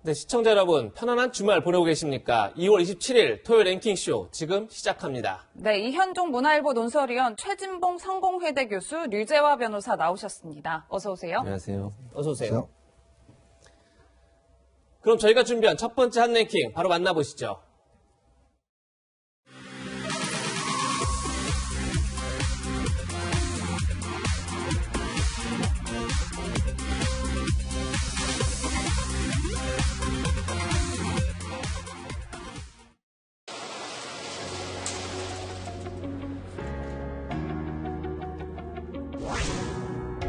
네, 시청자 여러분, 편안한 주말 보내고 계십니까? 2월 27일 토요일 랭킹쇼 지금 시작합니다. 네, 이현종 문화일보 논설위원, 최진봉 성공회대 교수, 류재화 변호사 나오셨습니다. 어서 오세요. 안녕하세요. 어서 오세요. 그럼 저희가 준비한 첫 번째 한 랭킹 바로 만나보시죠.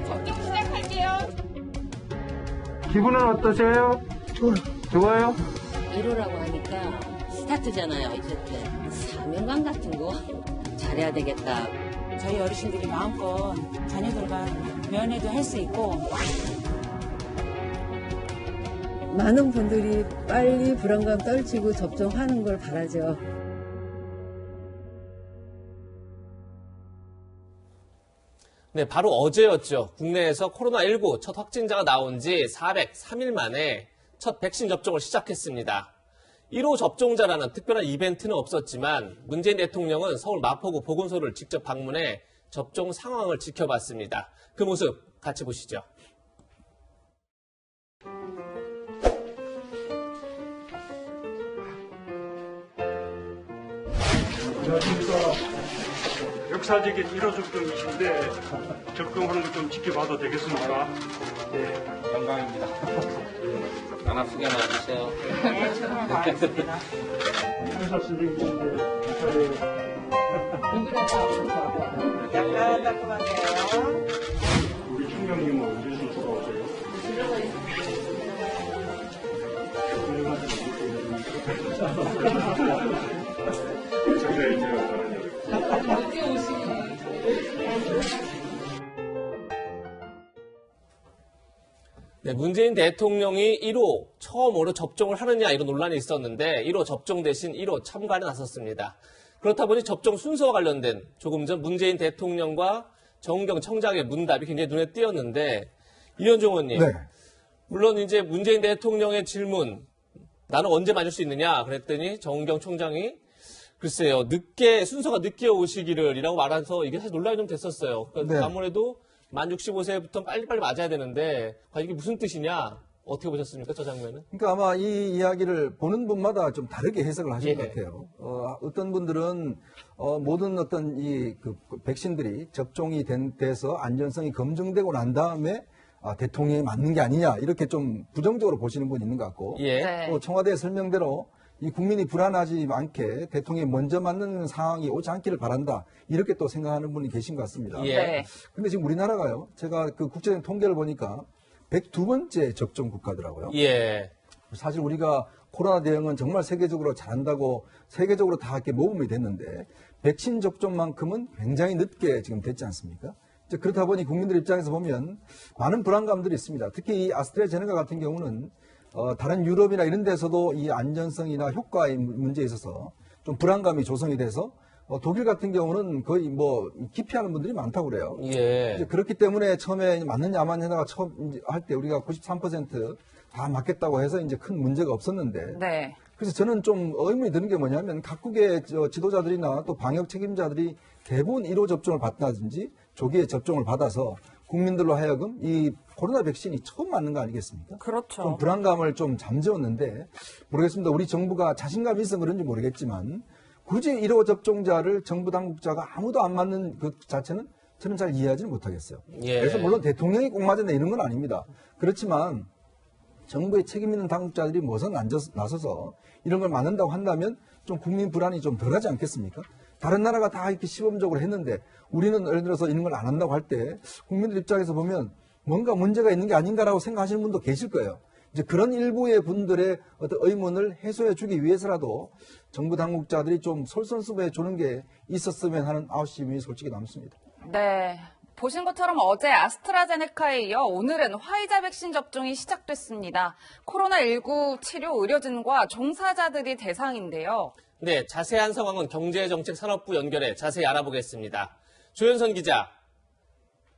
접종 시작할게요. 기분은 어떠세요? 좋아요? 1호라고 하니까 스타트잖아요. 어쨌든 사명감 같은 거 잘해야 되겠다. 저희 어르신들이 마음껏 자녀들과 면회도 할 수 있고 많은 분들이 빨리 불안감 떨치고 접종하는 걸 바라죠. 네, 바로 어제였죠. 국내에서 코로나19 첫 확진자가 나온 지 403일 만에 첫 백신 접종을 시작했습니다. 1호 접종자라는 특별한 이벤트는 없었지만 문재인 대통령은 서울 마포구 보건소를 직접 방문해 접종 상황을 지켜봤습니다. 그 모습 같이 보시죠. 안녕하십니까. 역사적인 1호 접종이신데 접종하는 것 좀 지켜봐도 되겠습니까? 네. 영광입니다. 하나 소개 나와주세요. 네, 최선을 다하겠습니다. 의사 선생님인데 약간 따끔하네요. 우리 총장님은 언제 수가 오세요? 정말 제가 바라는 네, 문재인 대통령이 1호 처음으로 접종을 하느냐 이런 논란이 있었는데 1호 접종 대신 1호 참가에 나섰습니다. 그렇다 보니 접종 순서와 관련된 조금 전 문재인 대통령과 정은경 청장의 문답이 굉장히 눈에 띄었는데 이현종 의원님, 네. 물론 이제 문재인 대통령의 질문 나는 언제 맞을 수 있느냐 그랬더니 정은경 총장이 글쎄요 순서가 늦게 오시기를이라고 말해서 이게 사실 논란이 좀 됐었어요. 그러니까 네. 아무래도 만 65세부터 빨리빨리 맞아야 되는데 과연 이게 무슨 뜻이냐 어떻게 보셨습니까 저 장면은? 그러니까 아마 이 이야기를 보는 분마다 좀 다르게 해석을 하실 예. 것 같아요. 어떤 분들은 모든 어떤 그 백신들이 접종이 돼서 안전성이 검증되고 난 다음에 대통령이 맞는 게 아니냐 이렇게 좀 부정적으로 보시는 분이 있는 것 같고 예. 네. 또 청와대 설명대로 이 국민이 불안하지 않게 대통령이 먼저 맞는 상황이 오지 않기를 바란다 이렇게 또 생각하는 분이 계신 것 같습니다. 예. 네. 근데 지금 우리나라가요, 제가 그 국제적인 통계를 보니까 102번째 접종 국가더라고요. 예. 사실 우리가 코로나 대응은 정말 세계적으로 잘한다고 세계적으로 다 이렇게 모범이 됐는데 백신 접종만큼은 굉장히 늦게 지금 됐지 않습니까? 이제 그렇다 보니 국민들 입장에서 보면 많은 불안감들이 있습니다. 특히 이 아스트라제네카 같은 경우는 다른 유럽이나 이런 데서도 이 안전성이나 효과의 문제에 있어서 좀 불안감이 조성이 돼서 독일 같은 경우는 거의 뭐 기피하는 분들이 많다고 그래요. 예. 이제 그렇기 때문에 처음에 맞느냐 안 맞느냐가 처음 할 때 우리가 93%다 맞겠다고 해서 이제 큰 문제가 없었는데 네. 그래서 저는 좀 의문이 드는 게 뭐냐면 각국의 지도자들이나 또 방역 책임자들이 대부분 1호 접종을 받다든지 조기에 접종을 받아서 국민들로 하여금 이 코로나 백신이 처음 맞는 거 아니겠습니까? 좀 그렇죠. 불안감을 좀 잠재웠는데 모르겠습니다. 우리 정부가 자신감이 있어서 그런지 모르겠지만 굳이 1호 접종자를 정부 당국자가 아무도 안 맞는 그 자체는 저는 잘 이해하지는 못하겠어요. 예. 그래서 물론 대통령이 꼭 맞았네 이런 건 아닙니다. 그렇지만 정부의 책임 있는 당국자들이 나서서 이런 걸 맞는다고 한다면 좀 국민 불안이 좀 덜하지 않겠습니까? 다른 나라가 다 이렇게 시범적으로 했는데 우리는 예를 들어서 이런 걸 안 한다고 할 때 국민들 입장에서 보면 뭔가 문제가 있는 게 아닌가라고 생각하시는 분도 계실 거예요. 이제 그런 일부의 분들의 어떤 의문을 해소해 주기 위해서라도 정부 당국자들이 좀 솔선수범해 주는 게 있었으면 하는 아쉬움이 솔직히 남습니다. 네. 보신 것처럼 어제 아스트라제네카에 이어 오늘은 화이자 백신 접종이 시작됐습니다. 코로나19 치료 의료진과 종사자들이 대상인데요. 네, 자세한 상황은 경제정책산업부 연결해 자세히 알아보겠습니다. 조현선 기자.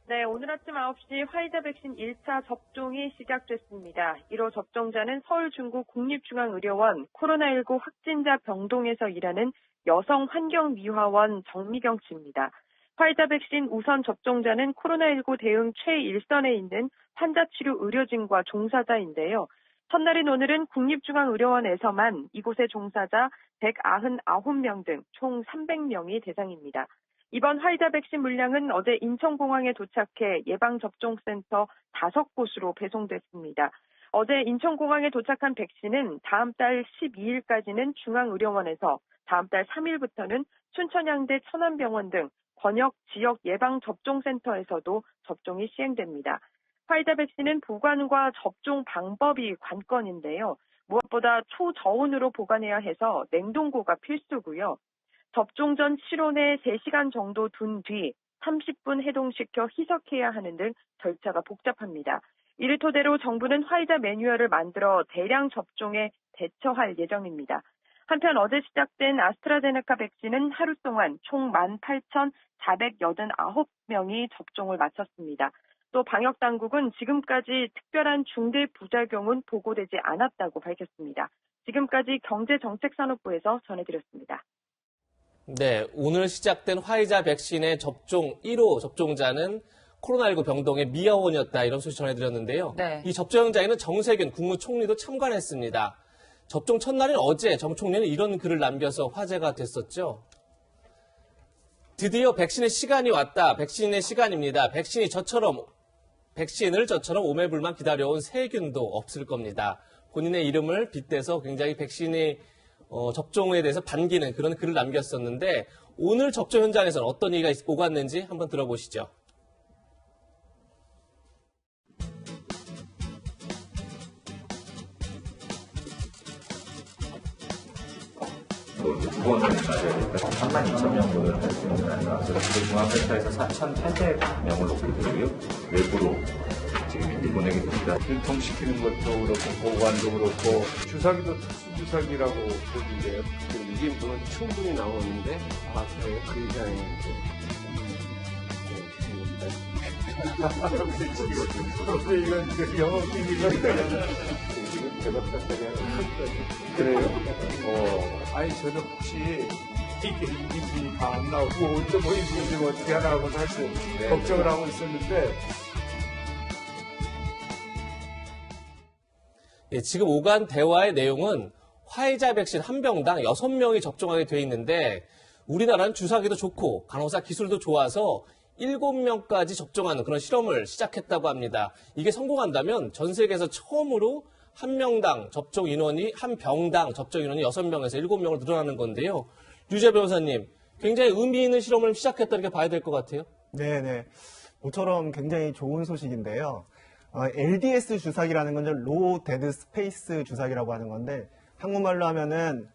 네, 오늘 아침 9시 화이자 백신 1차 접종이 시작됐습니다. 1호 접종자는 서울 중구 국립중앙의료원 코로나19 확진자 병동에서 일하는 여성 환경미화원 정미경 씨입니다. 화이자 백신 우선 접종자는 코로나19 대응 최일선에 있는 환자치료 의료진과 종사자인데요. 첫날인 오늘은 국립중앙의료원에서만 이곳의 종사자 199명 등 총 300명이 대상입니다. 이번 화이자 백신 물량은 어제 인천공항에 도착해 예방접종센터 5곳으로 배송됐습니다. 어제 인천공항에 도착한 백신은 다음 달 12일까지는 중앙의료원에서 다음 달 3일부터는 춘천향대 천안병원 등 권역 지역 예방접종센터에서도 접종이 시행됩니다. 화이자 백신은 보관과 접종 방법이 관건인데요. 무엇보다 초저온으로 보관해야 해서 냉동고가 필수고요. 접종 전 실온에 3시간 정도 둔 뒤 30분 해동시켜 희석해야 하는 등 절차가 복잡합니다. 이를 토대로 정부는 화이자 매뉴얼을 만들어 대량 접종에 대처할 예정입니다. 한편 어제 시작된 아스트라제네카 백신은 하루 동안 총 18,489명이 접종을 마쳤습니다. 또 방역당국은 지금까지 특별한 중대 부작용은 보고되지 않았다고 밝혔습니다. 지금까지 경제정책산업부에서 전해드렸습니다. 네, 오늘 시작된 화이자 백신의 접종 1호 접종자는 코로나19 병동의 미아원이었다 이런 소식 전해드렸는데요. 네. 이 접종자에는 정세균 국무총리도 참관했습니다. 접종 첫날인 어제 정 총리는 이런 글을 남겨서 화제가 됐었죠. 드디어 백신의 시간이 왔다. 백신의 시간입니다. 백신을 저처럼 오매불만 기다려온 세균도 없을 겁니다. 본인의 이름을 빗대서 굉장히 백신이 접종에 대해서 반기는 그런 글을 남겼었는데 오늘 접종 현장에서는 어떤 얘기가 오갔는지 한번 들어보시죠. 후원을 맞아야 되니까 32,000명분을 할 수 있는 건 아니라서 중앙센터에서 4,800명을 놓고 있고요. 외부로 지금 이제 보내게 됩니다. 유통시키는 것도 그렇고 보관도 그렇고 주사기도 특수주사기라고 보는데요. 이게 뭐 충분히 나오는데 굉장히 그런데 이건 영업 비밀이니까 지금 제작자들이 그래요? 아니 저는 혹시 이게 인지 다 안 나오고 또 뭐 인지 어떻게 하나고 사실 걱정을 하고 있었는데. 예, 지금 오간 대화의 내용은 화이자 백신 한 병당 6명이 접종하게 돼 있는데 우리나라는 주사기도 좋고 간호사 기술도 좋아서 7명까지 접종하는 그런 실험을 시작했다고 합니다. 이게 성공한다면 전 세계에서 처음으로 한 병당 접종 인원이 6명에서 7명으로 늘어나는 건데요. 유재 변호사님, 굉장히 의미 있는 실험을 시작했다 이렇게 봐야 될 것 같아요. 네네. 모처럼 굉장히 좋은 소식인데요. LDS 주사기라는 건 로우 데드 스페이스 주사기라고 하는 건데 한국말로 하면은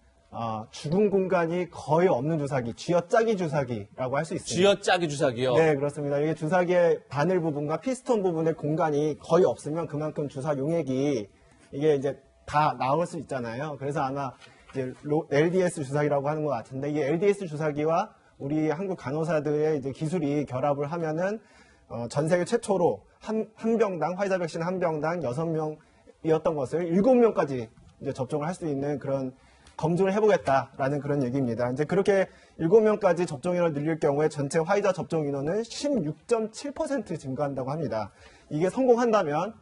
죽은 공간이 거의 없는 주사기, 쥐어짜기 주사기라고 할 수 있습니다. 쥐어짜기 주사기요? 네, 그렇습니다. 이게 주사기의 바늘 부분과 피스톤 부분의 공간이 거의 없으면 그만큼 주사 용액이 이게 이제 다 나올 수 있잖아요. 그래서 아마 이제 LDS 주사기라고 하는 것 같은데 이 LDS 주사기와 우리 한국 간호사들의 이제 기술이 결합을 하면은 전 세계 최초로 한 병당 화이자 백신 한 병당 6명이었던 것을 7명까지 이제 접종을 할 수 있는 그런 검증을 해보겠다라는 그런 얘기입니다. 이제 그렇게 7명까지 접종 인원을 늘릴 경우에 전체 화이자 접종 인원은 16.7% 증가한다고 합니다. 이게 성공한다면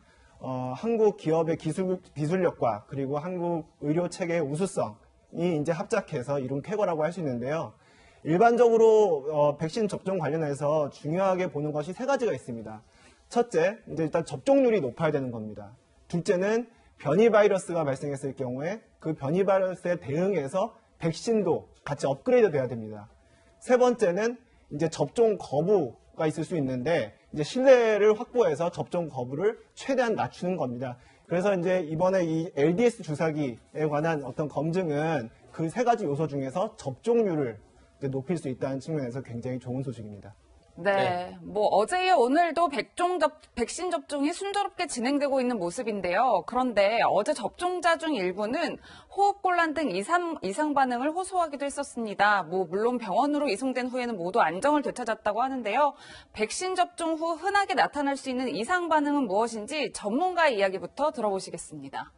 한국 기업의 기술력과 그리고 한국 의료 체계의 우수성이 이제 합작해서 이룬 쾌거라고 할 수 있는데요. 일반적으로 백신 접종 관련해서 중요하게 보는 것이 3가지가 있습니다. 첫째, 이제 일단 접종률이 높아야 되는 겁니다. 둘째는 변이 바이러스가 발생했을 경우에 그 변이 바이러스에 대응해서 백신도 같이 업그레이드 돼야 됩니다. 세 번째는 이제 접종 거부가 있을 수 있는데 이제 신뢰를 확보해서 접종 거부를 최대한 낮추는 겁니다. 그래서 이제 이번에 이 LDS 주사기에 관한 어떤 검증은 그 3가지 요소 중에서 접종률을 이제 높일 수 있다는 측면에서 굉장히 좋은 소식입니다. 네, 뭐 어제 이어 오늘도 백신 접종이 순조롭게 진행되고 있는 모습인데요. 그런데 어제 접종자 중 일부는 호흡곤란 등 이상 반응을 호소하기도 했었습니다. 물론 병원으로 이송된 후에는 모두 안정을 되찾았다고 하는데요. 백신 접종 후 흔하게 나타날 수 있는 이상 반응은 무엇인지 전문가의 이야기부터 들어보시겠습니다.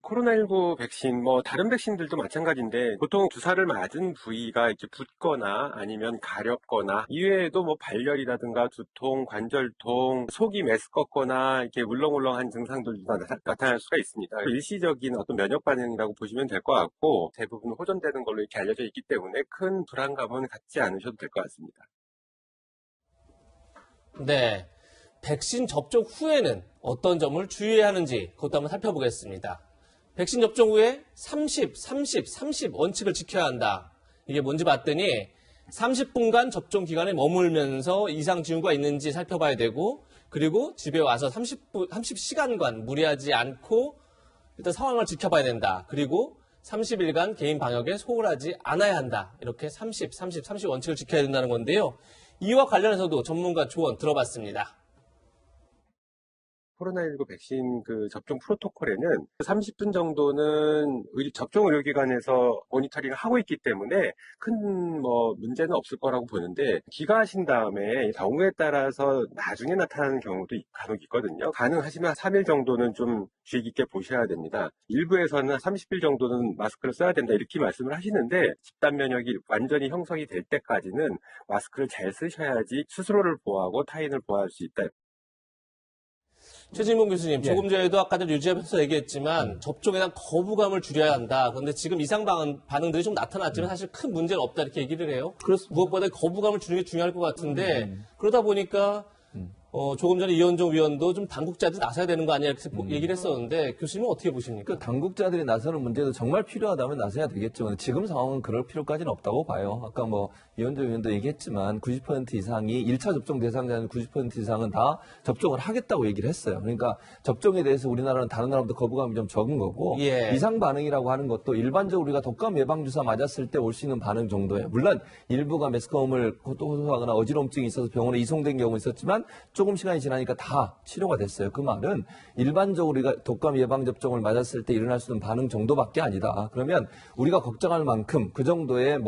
코로나19 백신, 다른 백신들도 마찬가지인데, 보통 주사를 맞은 부위가 이렇게 붓거나 아니면 가렵거나, 이외에도 발열이라든가 두통, 관절통, 속이 메스껍거나, 이렇게 울렁울렁한 증상들도 나타날 수가 있습니다. 일시적인 어떤 면역 반응이라고 보시면 될 것 같고, 대부분 호전되는 걸로 이렇게 알려져 있기 때문에 큰 불안감은 갖지 않으셔도 될 것 같습니다. 네. 백신 접종 후에는 어떤 점을 주의해야 하는지 그것도 한번 살펴보겠습니다. 백신 접종 후에 30, 30, 30 원칙을 지켜야 한다. 이게 뭔지 봤더니 30분간 접종 기간에 머물면서 이상 징후가 있는지 살펴봐야 되고, 그리고 집에 와서 30시간간 무리하지 않고 일단 상황을 지켜봐야 된다. 그리고 30일간 개인 방역에 소홀하지 않아야 한다. 이렇게 30, 30, 30 원칙을 지켜야 된다는 건데요. 이와 관련해서도 전문가 조언 들어봤습니다. 코로나19 백신 접종 프로토콜에는 30분 정도는 접종 의료기관에서 모니터링을 하고 있기 때문에 큰 문제는 없을 거라고 보는데, 귀가하신 다음에 경우에 따라서 나중에 나타나는 경우도 간혹 있거든요. 가능하시면 3일 정도는 좀 주의 깊게 보셔야 됩니다. 일부에서는 30일 정도는 마스크를 써야 된다 이렇게 말씀을 하시는데, 집단 면역이 완전히 형성이 될 때까지는 마스크를 잘 쓰셔야지 스스로를 보호하고 타인을 보호할 수 있다. 최진봉 교수님, 조금 전에도 아까도 유지하면서 얘기했지만 접종에 대한 거부감을 줄여야 한다. 그런데 지금 이상 반응들이 좀 나타났지만 사실 큰 문제는 없다 이렇게 얘기를 해요. 무엇보다 거부감을 줄이는 게 중요할 것 같은데 그러다 보니까 조금 전에 이현종 위원도 좀 당국자들이 나서야 되는 거 아니야 이렇게 얘기를 했었는데 교수님은 어떻게 보십니까? 당국자들이 나서는 문제도 정말 필요하다면 나서야 되겠죠. 지금 상황은 그럴 필요까지는 없다고 봐요. 아까 이현종 위원도 얘기했지만 90% 이상이 1차 접종 대상자는 90% 이상은 다 접종을 하겠다고 얘기를 했어요. 그러니까 접종에 대해서 우리나라는 다른 나라보다 거부감이 좀 적은 거고, 이상 반응이라고 하는 것도 일반적으로 우리가 독감 예방주사 맞았을 때 올 수 있는 반응 정도예요. 물론 일부가 메스꺼움을 호소하거나 어지럼증이 있어서 병원에 이송된 경우 있었지만 조금 시간이 지나니까 다 치료가 됐어요. 그 말은 일반적으로 우리가 독감 예방접종을 맞았을 때 일어날 수 있는 반응 정도밖에 아니다. 그러면 우리가 걱정할 만큼 그 정도의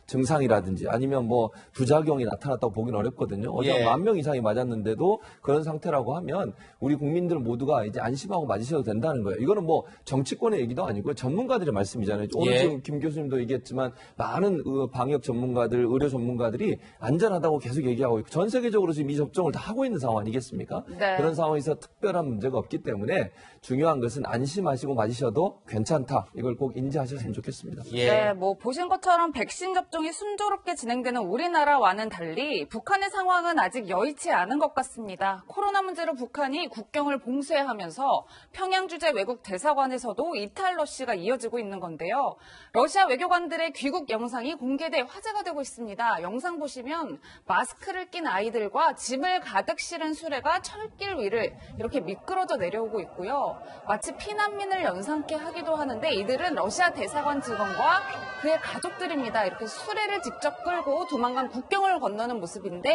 증상이라든지 아니면 부작용이 나타났다고 보기는 어렵거든요. 어제 10,000명 이상이 맞았는데도 그런 상태라고 하면 우리 국민들 모두가 이제 안심하고 맞으셔도 된다는 거예요. 이거는 정치권의 얘기도 아니고 전문가들의 말씀이잖아요. 오늘 지금 김 교수님도 얘기했지만 많은 방역 전문가들, 의료 전문가들이 안전하다고 계속 얘기하고 있고, 전 세계적으로 지금 이 접종을 다 하고 있는 상황 아니겠습니까? 네. 그런 상황에서 특별한 문제가 없기 때문에 중요한 것은 안심하시고 맞으셔도 괜찮다. 이걸 꼭 인지하셨으면 좋겠습니다. 네, 보신 것처럼 백신 접종이 순조롭게 진행되는 우리나라와는 달리 북한의 상황은 아직 여의치 않은 것 같습니다. 코로나 문제로 북한이 국경을 봉쇄하면서 평양 주재 외국 대사관에서도 이탈 러시가 이어지고 있는 건데요. 러시아 외교관들의 귀국 영상이 공개돼 화제가 되고 있습니다. 영상 보시면 마스크를 낀 아이들과 짐을 가득 실은 수레가 철길 위를 이렇게 미끄러져 내려오고 있고요. 마치 피난민을 연상케 하기도 하는데 이들은 러시아 대사관 직원과 그의 가족들입니다. 이렇게 수레를 직접 끌고 도망간 국경을 건너는 모습인데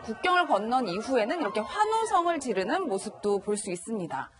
국경을 건넌 이후에는 이렇게 환호성을 지르는 모습도 볼 수 있습니다.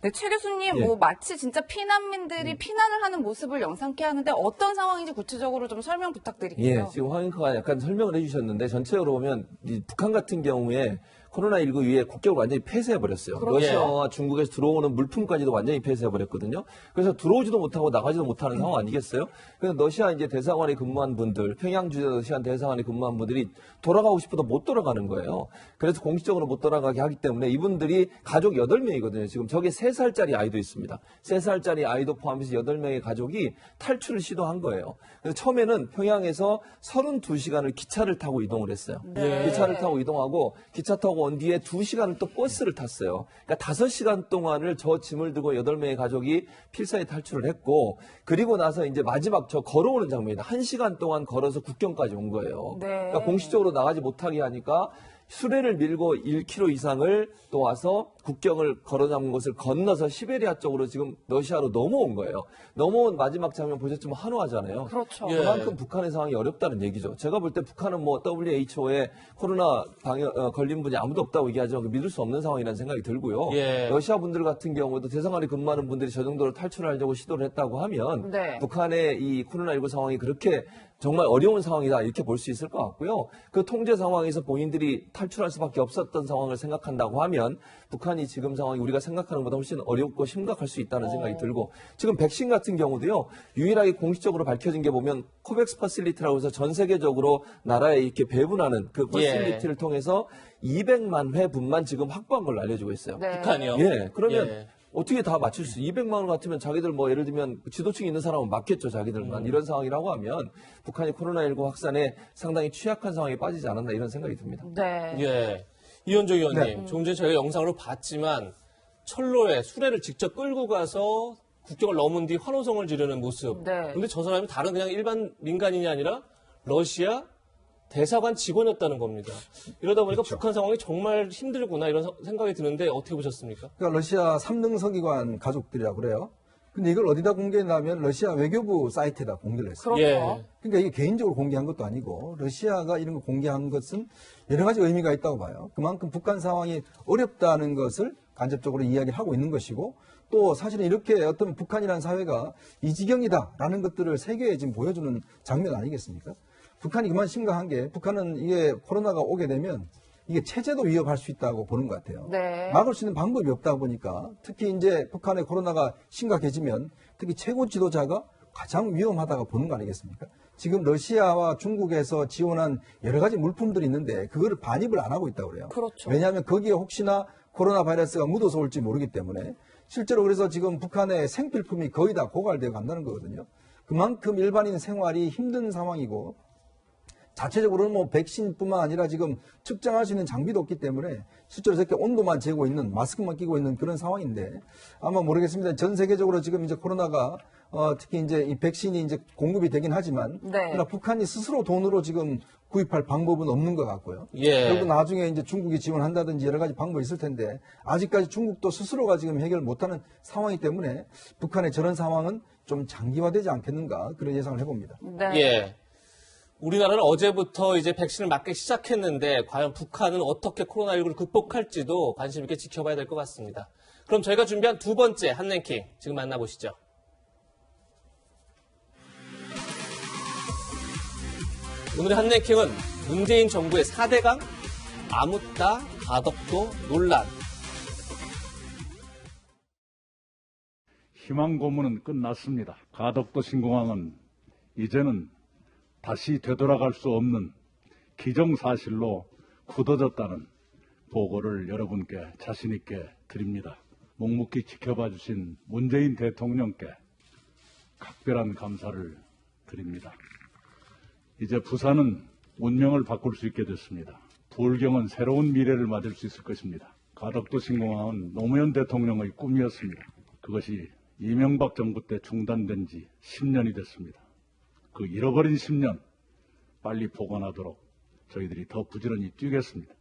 네, 최 교수님, 마치 진짜 피난민들이 피난을 하는 모습을 연상케 하는데 어떤 상황인지 구체적으로 좀 설명 부탁드릴게요. 지금 황 앵커가 약간 설명을 해주셨는데 전체적으로 보면 북한 같은 경우에 코로나19 이후에 국경을 완전히 폐쇄해버렸어요. 러시아와 중국에서 들어오는 물품까지도 완전히 폐쇄해버렸거든요. 그래서 들어오지도 못하고 나가지도 못하는 상황 아니겠어요? 그래서 러시아 대사관에 근무한 분들, 평양주재 러시아 대사관에 근무한 분들이 돌아가고 싶어도 못 돌아가는 거예요. 그래서 공식적으로 못 돌아가게 하기 때문에 이분들이 가족 8명이거든요. 지금 저게 3살짜리 아이도 있습니다. 3살짜리 아이도 포함해서 8명의 가족이 탈출을 시도한 거예요. 그래서 처음에는 평양에서 32시간을 기차를 타고 이동을 했어요. 기차를 타고 이동하고 기차 타고 온 뒤에 2시간을 또 버스를 탔어요. 그러니까 5시간 동안을 저 짐을 들고 8명의 가족이 필사에 탈출을 했고, 그리고 나서 이제 마지막 저 걸어오는 장면이다. 1시간 동안 걸어서 국경까지 온 거예요. 그러니까 공식적으로 나가지 못하게 하니까 수레를 밀고 1km 이상을 또 와서 국경을 걸어 잠은 곳을 건너서 시베리아 쪽으로 지금 러시아로 넘어온 거예요. 넘어온 마지막 장면 보셨지만 한화잖아요. 그렇죠. 그만큼 북한의 상황이 어렵다는 얘기죠. 제가 볼 때 북한은 뭐 WHO에 코로나 걸린 분이 아무도 없다고 얘기하지만 믿을 수 없는 상황이라는 생각이 들고요. 예. 러시아 분들 같은 경우도 대사관에 근무하는 분들이 저 정도로 탈출하려고 시도를 했다고 하면 네. 북한의 이 코로나19 상황이 그렇게 정말 어려운 상황이다 이렇게 볼 수 있을 것 같고요. 그 통제 상황에서 본인들이 탈출할 수밖에 없었던 상황을 생각한다고 하면 북한이 지금 상황이 우리가 생각하는 것보다 훨씬 어렵고 심각할 수 있다는 생각이 들고 지금 백신 같은 경우도요. 유일하게 공식적으로 밝혀진 게 보면 코백스 퍼실리티라고 해서 전 세계적으로 나라에 이렇게 배분하는 그 퍼실리티를 통해서 200만 회분만 지금 확보한 걸로 알려지고 있어요. 네. 북한이요? 예. 그러면 예. 어떻게 다 맞출 수 200만 원 같으면 자기들 뭐 예를 들면 지도층이 있는 사람은 맞겠죠. 자기들만. 이런 상황이라고 하면 북한이 코로나19 확산에 상당히 취약한 상황에 빠지지 않았나 이런 생각이 듭니다. 네. 예. 이현조 의원님, 네. 조금 전에 저희가 영상으로 봤지만 철로에 수레를 직접 끌고 가서 국경을 넘은 뒤 환호성을 지르는 모습. 네. 근데 저 사람이 다른 그냥 일반 민간인이 아니라 러시아 대사관 직원이었다는 겁니다. 이러다 보니까 북한 상황이 정말 힘들구나 이런 생각이 드는데 어떻게 보셨습니까? 그러니까 러시아 3등 서기관 가족들이라고 그래요. 근데 이걸 어디다 공개했냐면 러시아 외교부 사이트에다 공개를 했어요. 그렇죠. 예. 그러니까 이게 개인적으로 공개한 것도 아니고 러시아가 이런 거 공개한 것은 여러 가지 의미가 있다고 봐요. 그만큼 북한 상황이 어렵다는 것을 간접적으로 이야기를 하고 있는 것이고 또 사실은 이렇게 어떤 북한이라는 사회가 이 지경이다라는 것들을 세계에 지금 보여주는 장면 아니겠습니까? 북한이 그만 심각한 게 북한은 이게 코로나가 오게 되면 이게 체제도 위협할 수 있다고 보는 것 같아요. 네. 막을 수 있는 방법이 없다 보니까 특히 이제 북한의 코로나가 심각해지면 특히 최고 지도자가 가장 위험하다고 보는 거 아니겠습니까? 지금 러시아와 중국에서 지원한 여러 가지 물품들이 있는데 그거를 반입을 안 하고 있다고 그래요. 그렇죠. 왜냐하면 거기에 혹시나 코로나 바이러스가 묻어서 올지 모르기 때문에 실제로 그래서 지금 북한의 생필품이 거의 다 고갈되어 간다는 거거든요. 그만큼 일반인 생활이 힘든 상황이고 자체적으로는 뭐 백신뿐만 아니라 지금 측정할 수 있는 장비도 없기 때문에 실제로 저렇게 온도만 재고 있는 마스크만 끼고 있는 그런 상황인데 아마 모르겠습니다. 전 세계적으로 지금 이제 코로나가 특히 이제 이 백신이 이제 공급이 되긴 하지만 네. 그러나 북한이 스스로 돈으로 지금 구입할 방법은 없는 것 같고요. 예. 그리고 나중에 이제 중국이 지원한다든지 여러 가지 방법이 있을 텐데 아직까지 중국도 스스로가 지금 해결 못하는 상황이기 때문에 북한의 저런 상황은 좀 장기화되지 않겠는가 그런 예상을 해봅니다. 네. 예. 우리나라는 어제부터 이제 백신을 맞기 시작했는데 과연 북한은 어떻게 코로나19를 극복할지도 관심 있게 지켜봐야 될 것 같습니다. 그럼 저희가 준비한 두 번째 한랭킹 지금 만나보시죠. 오늘의 한랭킹은 문재인 정부의 4대강, 아무따, 가덕도 논란. 희망 고문은 끝났습니다. 가덕도 신공항은 이제는 다시 되돌아갈 수 없는 기정사실로 굳어졌다는 보고를 여러분께 자신 있게 드립니다. 묵묵히 지켜봐 주신 문재인 대통령께 각별한 감사를 드립니다. 이제 부산은 운명을 바꿀 수 있게 됐습니다. 부울경은 새로운 미래를 맞을 수 있을 것입니다. 가덕도 신공항은 노무현 대통령의 꿈이었습니다. 그것이 이명박 정부 때 중단된 지 10년이 됐습니다. 그 잃어버린 10년 빨리 복원하도록 저희들이 더 부지런히 뛰겠습니다.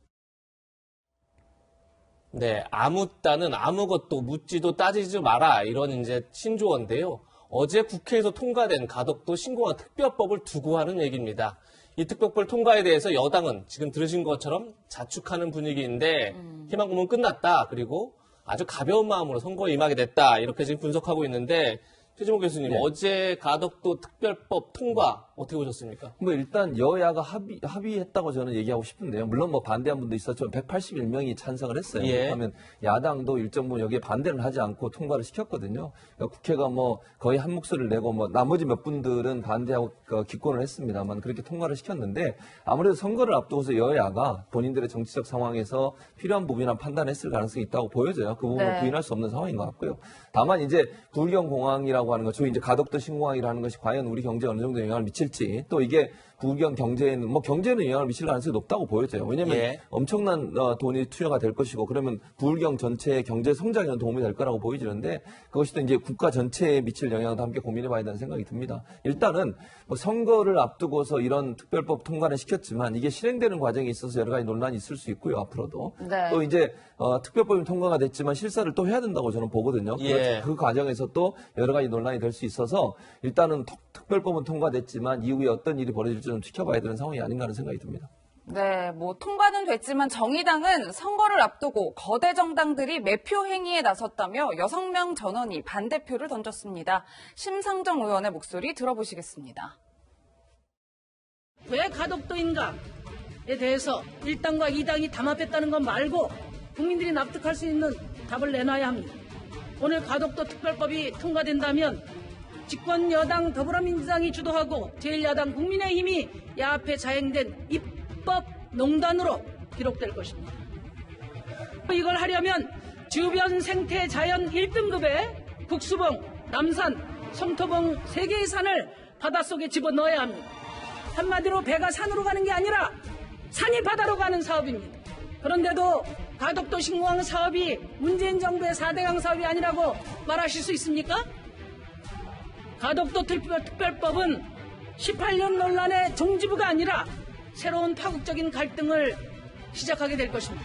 네, 아무따는 아무것도 묻지도 따지지 마라 이런 이제 신조어인데요. 어제 국회에서 통과된 가덕도 신공항 특별법을 두고 하는 얘기입니다. 이 특별법 통과에 대해서 여당은 지금 들으신 것처럼 자축하는 분위기인데 희망고문 끝났다. 그리고 아주 가벼운 마음으로 선거에 임하게 됐다. 이렇게 지금 분석하고 있는데 최지목 교수님, 네. 어제 가덕도 특별법 통과 어떻게 보셨습니까? 뭐 일단 여야가 합의했다고 저는 얘기하고 싶은데요. 물론 뭐 반대한 분도 있었지만 181명이 찬성을 했어요. 예. 그렇다면 야당도 일정 부분 여기에 반대를 하지 않고 통과를 시켰거든요. 그러니까 국회가 뭐 거의 한 목소리를 내고 뭐 나머지 몇 분들은 반대하고 기권을 했습니다만 그렇게 통과를 시켰는데 아무래도 선거를 앞두고서 여야가 본인들의 정치적 상황에서 필요한 부분이나 판단했을 가능성이 있다고 보여져요. 그 부분은 네. 부인할 수 없는 상황인 것 같고요. 다만 이제 부울경 공항이라고 하는 것, 저 이제 가덕도 신공항이라는 것이 과연 우리 경제에 어느 정도 영향을 미칠지 또 이게 부경 경제에는 경제는 영향을 미칠 가능성이 높다고 보여져요. 왜냐하면 예. 엄청난 돈이 투여가 될 것이고 그러면 부울경 전체의 경제 성장에는 도움이 될 거라고 보여지는데 그것이 또 이제 국가 전체에 미칠 영향도 함께 고민해봐야 된다는 생각이 듭니다. 일단은 선거를 앞두고서 이런 특별법 통과는 시켰지만 이게 실행되는 과정에 있어서 여러 가지 논란이 있을 수 있고요. 앞으로도 네. 또 이제 특별법이 통과가 됐지만 실사를 또 해야 된다고 저는 보거든요. 예. 그 과정에서 또 여러 가지 논란이 될 수 있어서 일단은 특별법은 통과됐지만 이후에 어떤 일이 벌어질지 좀 지켜봐야 되는 상황이 아닌가 하는 생각이 듭니다. 네, 통과는 됐지만 정의당은 선거를 앞두고 거대 정당들이 매표 행위에 나섰다며 6명 전원이 반대표를 던졌습니다. 심상정 의원의 목소리 들어보시겠습니다. 왜 가덕도인가에 대해서 1당과 2당이 담합했다는 것 말고 국민들이 납득할 수 있는 답을 내놔야 합니다. 오늘 가덕도 특별법이 통과된다면 집권 여당 더불어민주당이 주도하고 제1야당 국민의힘이 야합해 자행된 입법 농단으로 기록될 것입니다. 이걸 하려면 주변 생태 자연 1등급의 국수봉, 남산, 성토봉 3개의 산을 바닷속에 집어넣어야 합니다. 한마디로 배가 산으로 가는 게 아니라 산이 바다로 가는 사업입니다. 그런데도 가덕도 신공항 사업이 문재인 정부의 4대강 사업이 아니라고 말하실 수 있습니까? 가덕도 특별법은 18년 논란의 종지부가 아니라 새로운 파국적인 갈등을 시작하게 될 것입니다.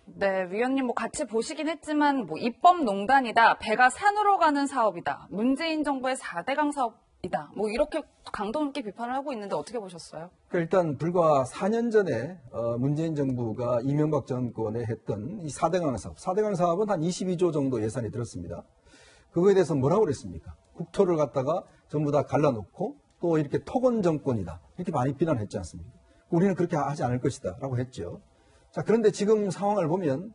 네, 위원님 같이 보시긴 했지만 입법 농단이다, 배가 산으로 가는 사업이다, 문재인 정부의 4대강 사업이다, 이렇게 강도 높게 비판을 하고 있는데 어떻게 보셨어요? 일단 불과 4년 전에 문재인 정부가 이명박 정권에 했던 이 4대강 사업, 4대강 사업은 한 22조 정도 예산이 들었습니다. 그거에 대해서 뭐라고 그랬습니까? 국토를 갖다가 전부 다 갈라놓고 또 이렇게 토건 정권이다, 이렇게 많이 비난했지 않습니까? 우리는 그렇게 하지 않을 것이다 라고 했죠. 자, 그런데 지금 상황을 보면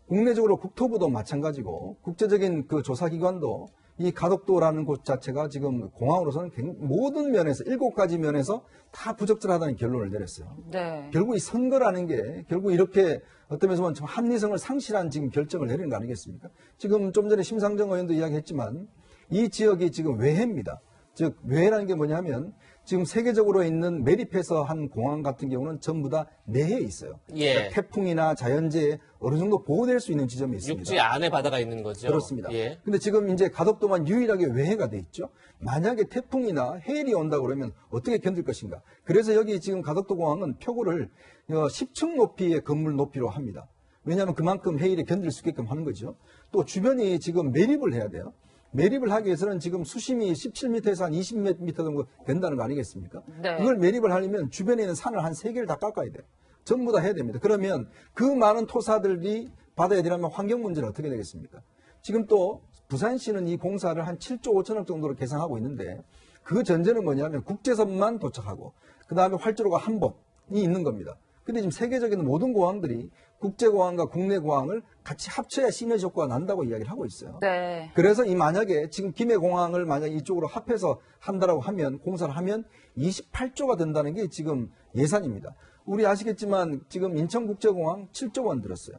국내적으로 국토부도 마찬가지고 국제적인 그 조사기관도 이 가덕도라는 곳 자체가 지금 공항으로서는 모든 면에서 7가지 면에서 다 부적절하다는 결론을 내렸어요. 네. 결국 이 선거라는 게 결국 이렇게 어떤 면에서 보면 좀 합리성을 상실한 지금 결정을 내리는 거 아니겠습니까? 지금 좀 전에 심상정 의원도 이야기했지만 이 지역이 지금 외해입니다. 즉 외해라는 게 뭐냐면 지금 세계적으로 있는 매립해서 한 공항 같은 경우는 전부 다 내해에 있어요. 예. 그러니까 태풍이나 자연재해에 어느 정도 보호될 수 있는 지점이 있습니다. 육지 안에 바다가 있는 거죠. 그렇습니다. 예. 근데 지금 이제 가덕도만 유일하게 외해가 돼 있죠. 만약에 태풍이나 해일이 온다 그러면 어떻게 견딜 것인가. 그래서 여기 지금 가덕도 공항은 표고를 10층 높이의 건물 높이로 합니다. 왜냐하면 그만큼 해일에 견딜 수 있게끔 하는 거죠. 또 주변이 지금 매립을 해야 돼요. 매립을 하기 위해서는 지금 수심이 17m에서 한 20m 정도 된다는 거 아니겠습니까? 네. 그걸 매립을 하려면 주변에 있는 산을 한 3개를 다 깎아야 돼요. 전부 다 해야 됩니다. 그러면 그 많은 토사들이 받아야 되려면 환경 문제는 어떻게 되겠습니까? 지금 또 부산시는 이 공사를 한 7조 5천억 정도로 계산하고 있는데 그 전제는 뭐냐면 국제선만 도착하고 그 다음에 활주로가 한 번이 있는 겁니다. 근데 지금 세계적인 모든 공항들이 국제공항과 국내공항을 같이 합쳐야 시너지 효과가 난다고 이야기를 하고 있어요. 네. 그래서 만약에 지금 김해공항을 만약 이쪽으로 합해서 한다라고 하면 공사를 하면 28조가 된다는 게 지금 예산입니다. 우리 아시겠지만 지금 인천국제공항 7조 원 들었어요.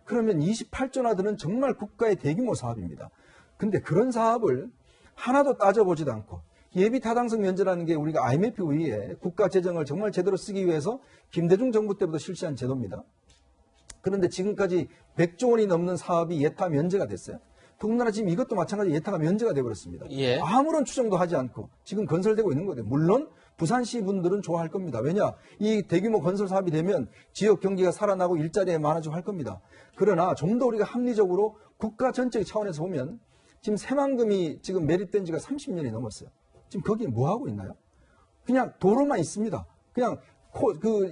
그러면 28조나 드는 정말 국가의 대규모 사업입니다. 근데 그런 사업을 하나도 따져보지도 않고 예비 타당성 면제라는 게 우리가 IMF 위에 국가 재정을 정말 제대로 쓰기 위해서 김대중 정부 때부터 실시한 제도입니다. 그런데 지금까지 100조 원이 넘는 사업이 예타 면제가 됐어요. 더군다나 지금 이것도 마찬가지 예타가 면제가 돼버렸습니다. 예. 아무런 추정도 하지 않고 지금 건설되고 있는 거예요. 물론 부산시 분들은 좋아할 겁니다. 왜냐? 이 대규모 건설 사업이 되면 지역 경기가 살아나고 일자리가 많아지고 할 겁니다. 그러나 좀 더 우리가 합리적으로 국가 전체의 차원에서 보면 지금 새만금이 지금 매립된 지가 30년이 넘었어요. 지금 거기 뭐 하고 있나요? 그냥 도로만 있습니다. 그냥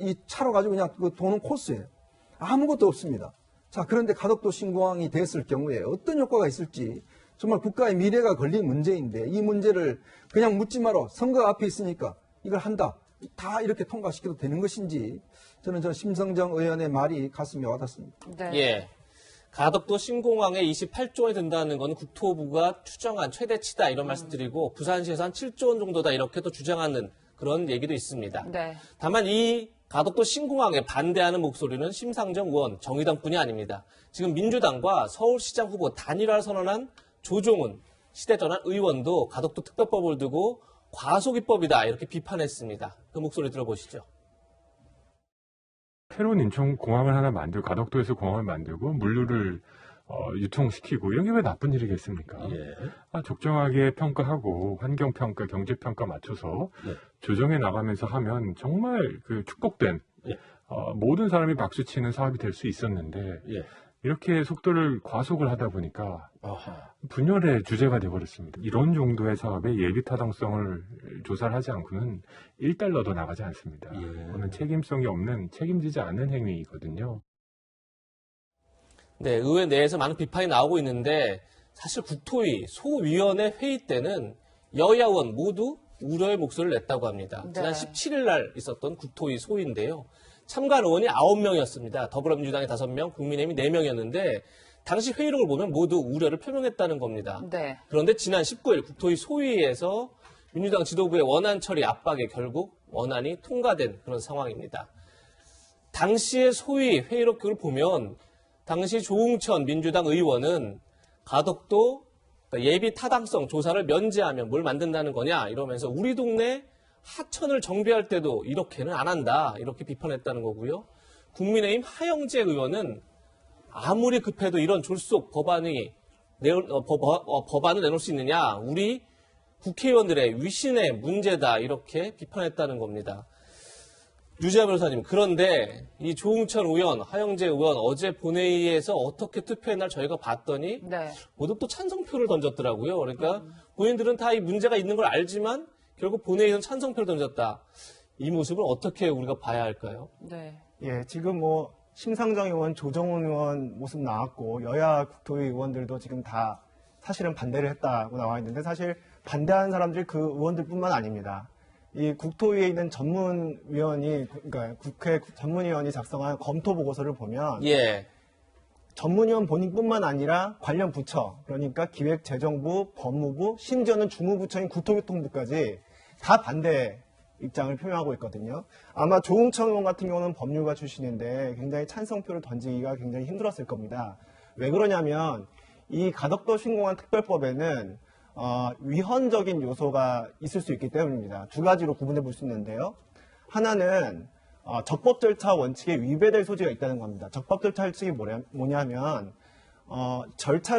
이 차로 가지고 그냥 도는 코스예요. 아무것도 없습니다. 자, 그런데 가덕도 신공항이 됐을 경우에 어떤 효과가 있을지 정말 국가의 미래가 걸린 문제인데 이 문제를 그냥 묻지 마라. 선거가 앞에 있으니까 이걸 한다. 다 이렇게 통과시켜도 되는 것인지 저는 심성정 의원의 말이 가슴에 와닿습니다. 네. 예. 가덕도 신공항에 28조 원이 든다는 건 국토부가 추정한 최대치다 이런 말씀드리고 부산시에서 한 7조 원 정도다 이렇게 또 주장하는 그런 얘기도 있습니다. 네. 다만 이 가덕도 신공항에 반대하는 목소리는 심상정 의원, 정의당뿐이 아닙니다. 지금 민주당과 서울시장 후보 단일화를 선언한 조종훈 시대전환 의원도 가덕도 특별법을 두고 과소기법이다 이렇게 비판했습니다. 그 목소리 들어보시죠. 새로운 인천공항을 하나 만들고 가덕도에서 공항을 만들고 물류를 유통시키고 이런 게 왜 나쁜 일이겠습니까? 적정하게 평가하고 환경평가, 경제평가 맞춰서 조정해 나가면서 하면 정말 그 축복된 모든 사람이 박수치는 사업이 될 수 있었는데 이렇게 속도를 과속을 하다 보니까 분열의 주제가 되어버렸습니다. 이런 정도의 사업에 예비 타당성을 조사를 하지 않고는 1달러도 나가지 않습니다. 그거는 책임성이 없는, 책임지지 않는 행위이거든요. 네, 의회 내에서 많은 비판이 나오고 있는데 사실 국토위 소위원회 회의 때는 여야 의원 모두 우려의 목소리를 냈다고 합니다. 지난 17일 날 있었던 국토위 소위인데요. 참가한 의원이 9명이었습니다. 더불어민주당이 5명, 국민의힘이 4명이었는데 당시 회의록을 보면 모두 우려를 표명했다는 겁니다. 네. 그런데 지난 19일 국토위 소위에서 민주당 지도부의 원안 처리 압박에 결국 원안이 통과된 그런 상황입니다. 당시의 소위 회의록을 보면 당시 조응천 민주당 의원은 가덕도 예비 타당성 조사를 면제하면 뭘 만든다는 거냐 이러면서 우리 동네 하천을 정비할 때도 이렇게는 안 한다 이렇게 비판했다는 거고요. 국민의힘 하영재 의원은 아무리 급해도 이런 졸속 법안을 내놓을 수 있느냐 우리 국회의원들의 위신의 문제다 이렇게 비판했다는 겁니다. 유지아 변호사님, 그런데 이 조응천 의원, 하영재 의원 어제 본회의에서 어떻게 투표했나 저희가 봤더니 모두 또 찬성표를 던졌더라고요. 그러니까 본인들은 다 이 문제가 있는 걸 알지만 결국 본회의에서는 찬성표를 던졌다. 이 모습을 어떻게 우리가 봐야 할까요? 네. 예, 지금 뭐 심상정 의원, 조정훈 의원 모습 나왔고 여야 국토위 의원들도 지금 다 사실은 반대를 했다고 나와 있는데 사실 반대하는 사람들이 그 의원들뿐만 아닙니다. 이 국토위에 있는 전문위원이 그러니까 국회 전문위원이 작성한 검토 보고서를 보면 전문위원 본인뿐만 아니라 관련 부처 그러니까 기획재정부, 법무부, 심지어는 주무부처인 국토교통부까지 다 반대 입장을 표명하고 있거든요. 아마 조응천 의원 같은 경우는 법률가 출신인데 굉장히 찬성표를 던지기가 굉장히 힘들었을 겁니다. 왜 그러냐면 이 가덕도 신공항 특별법에는 위헌적인 요소가 있을 수 있기 때문입니다. 두 가지로 구분해 볼 수 있는데요. 하나는 적법 절차 원칙에 위배될 소지가 있다는 겁니다. 적법 절차 원칙이 뭐냐면 절차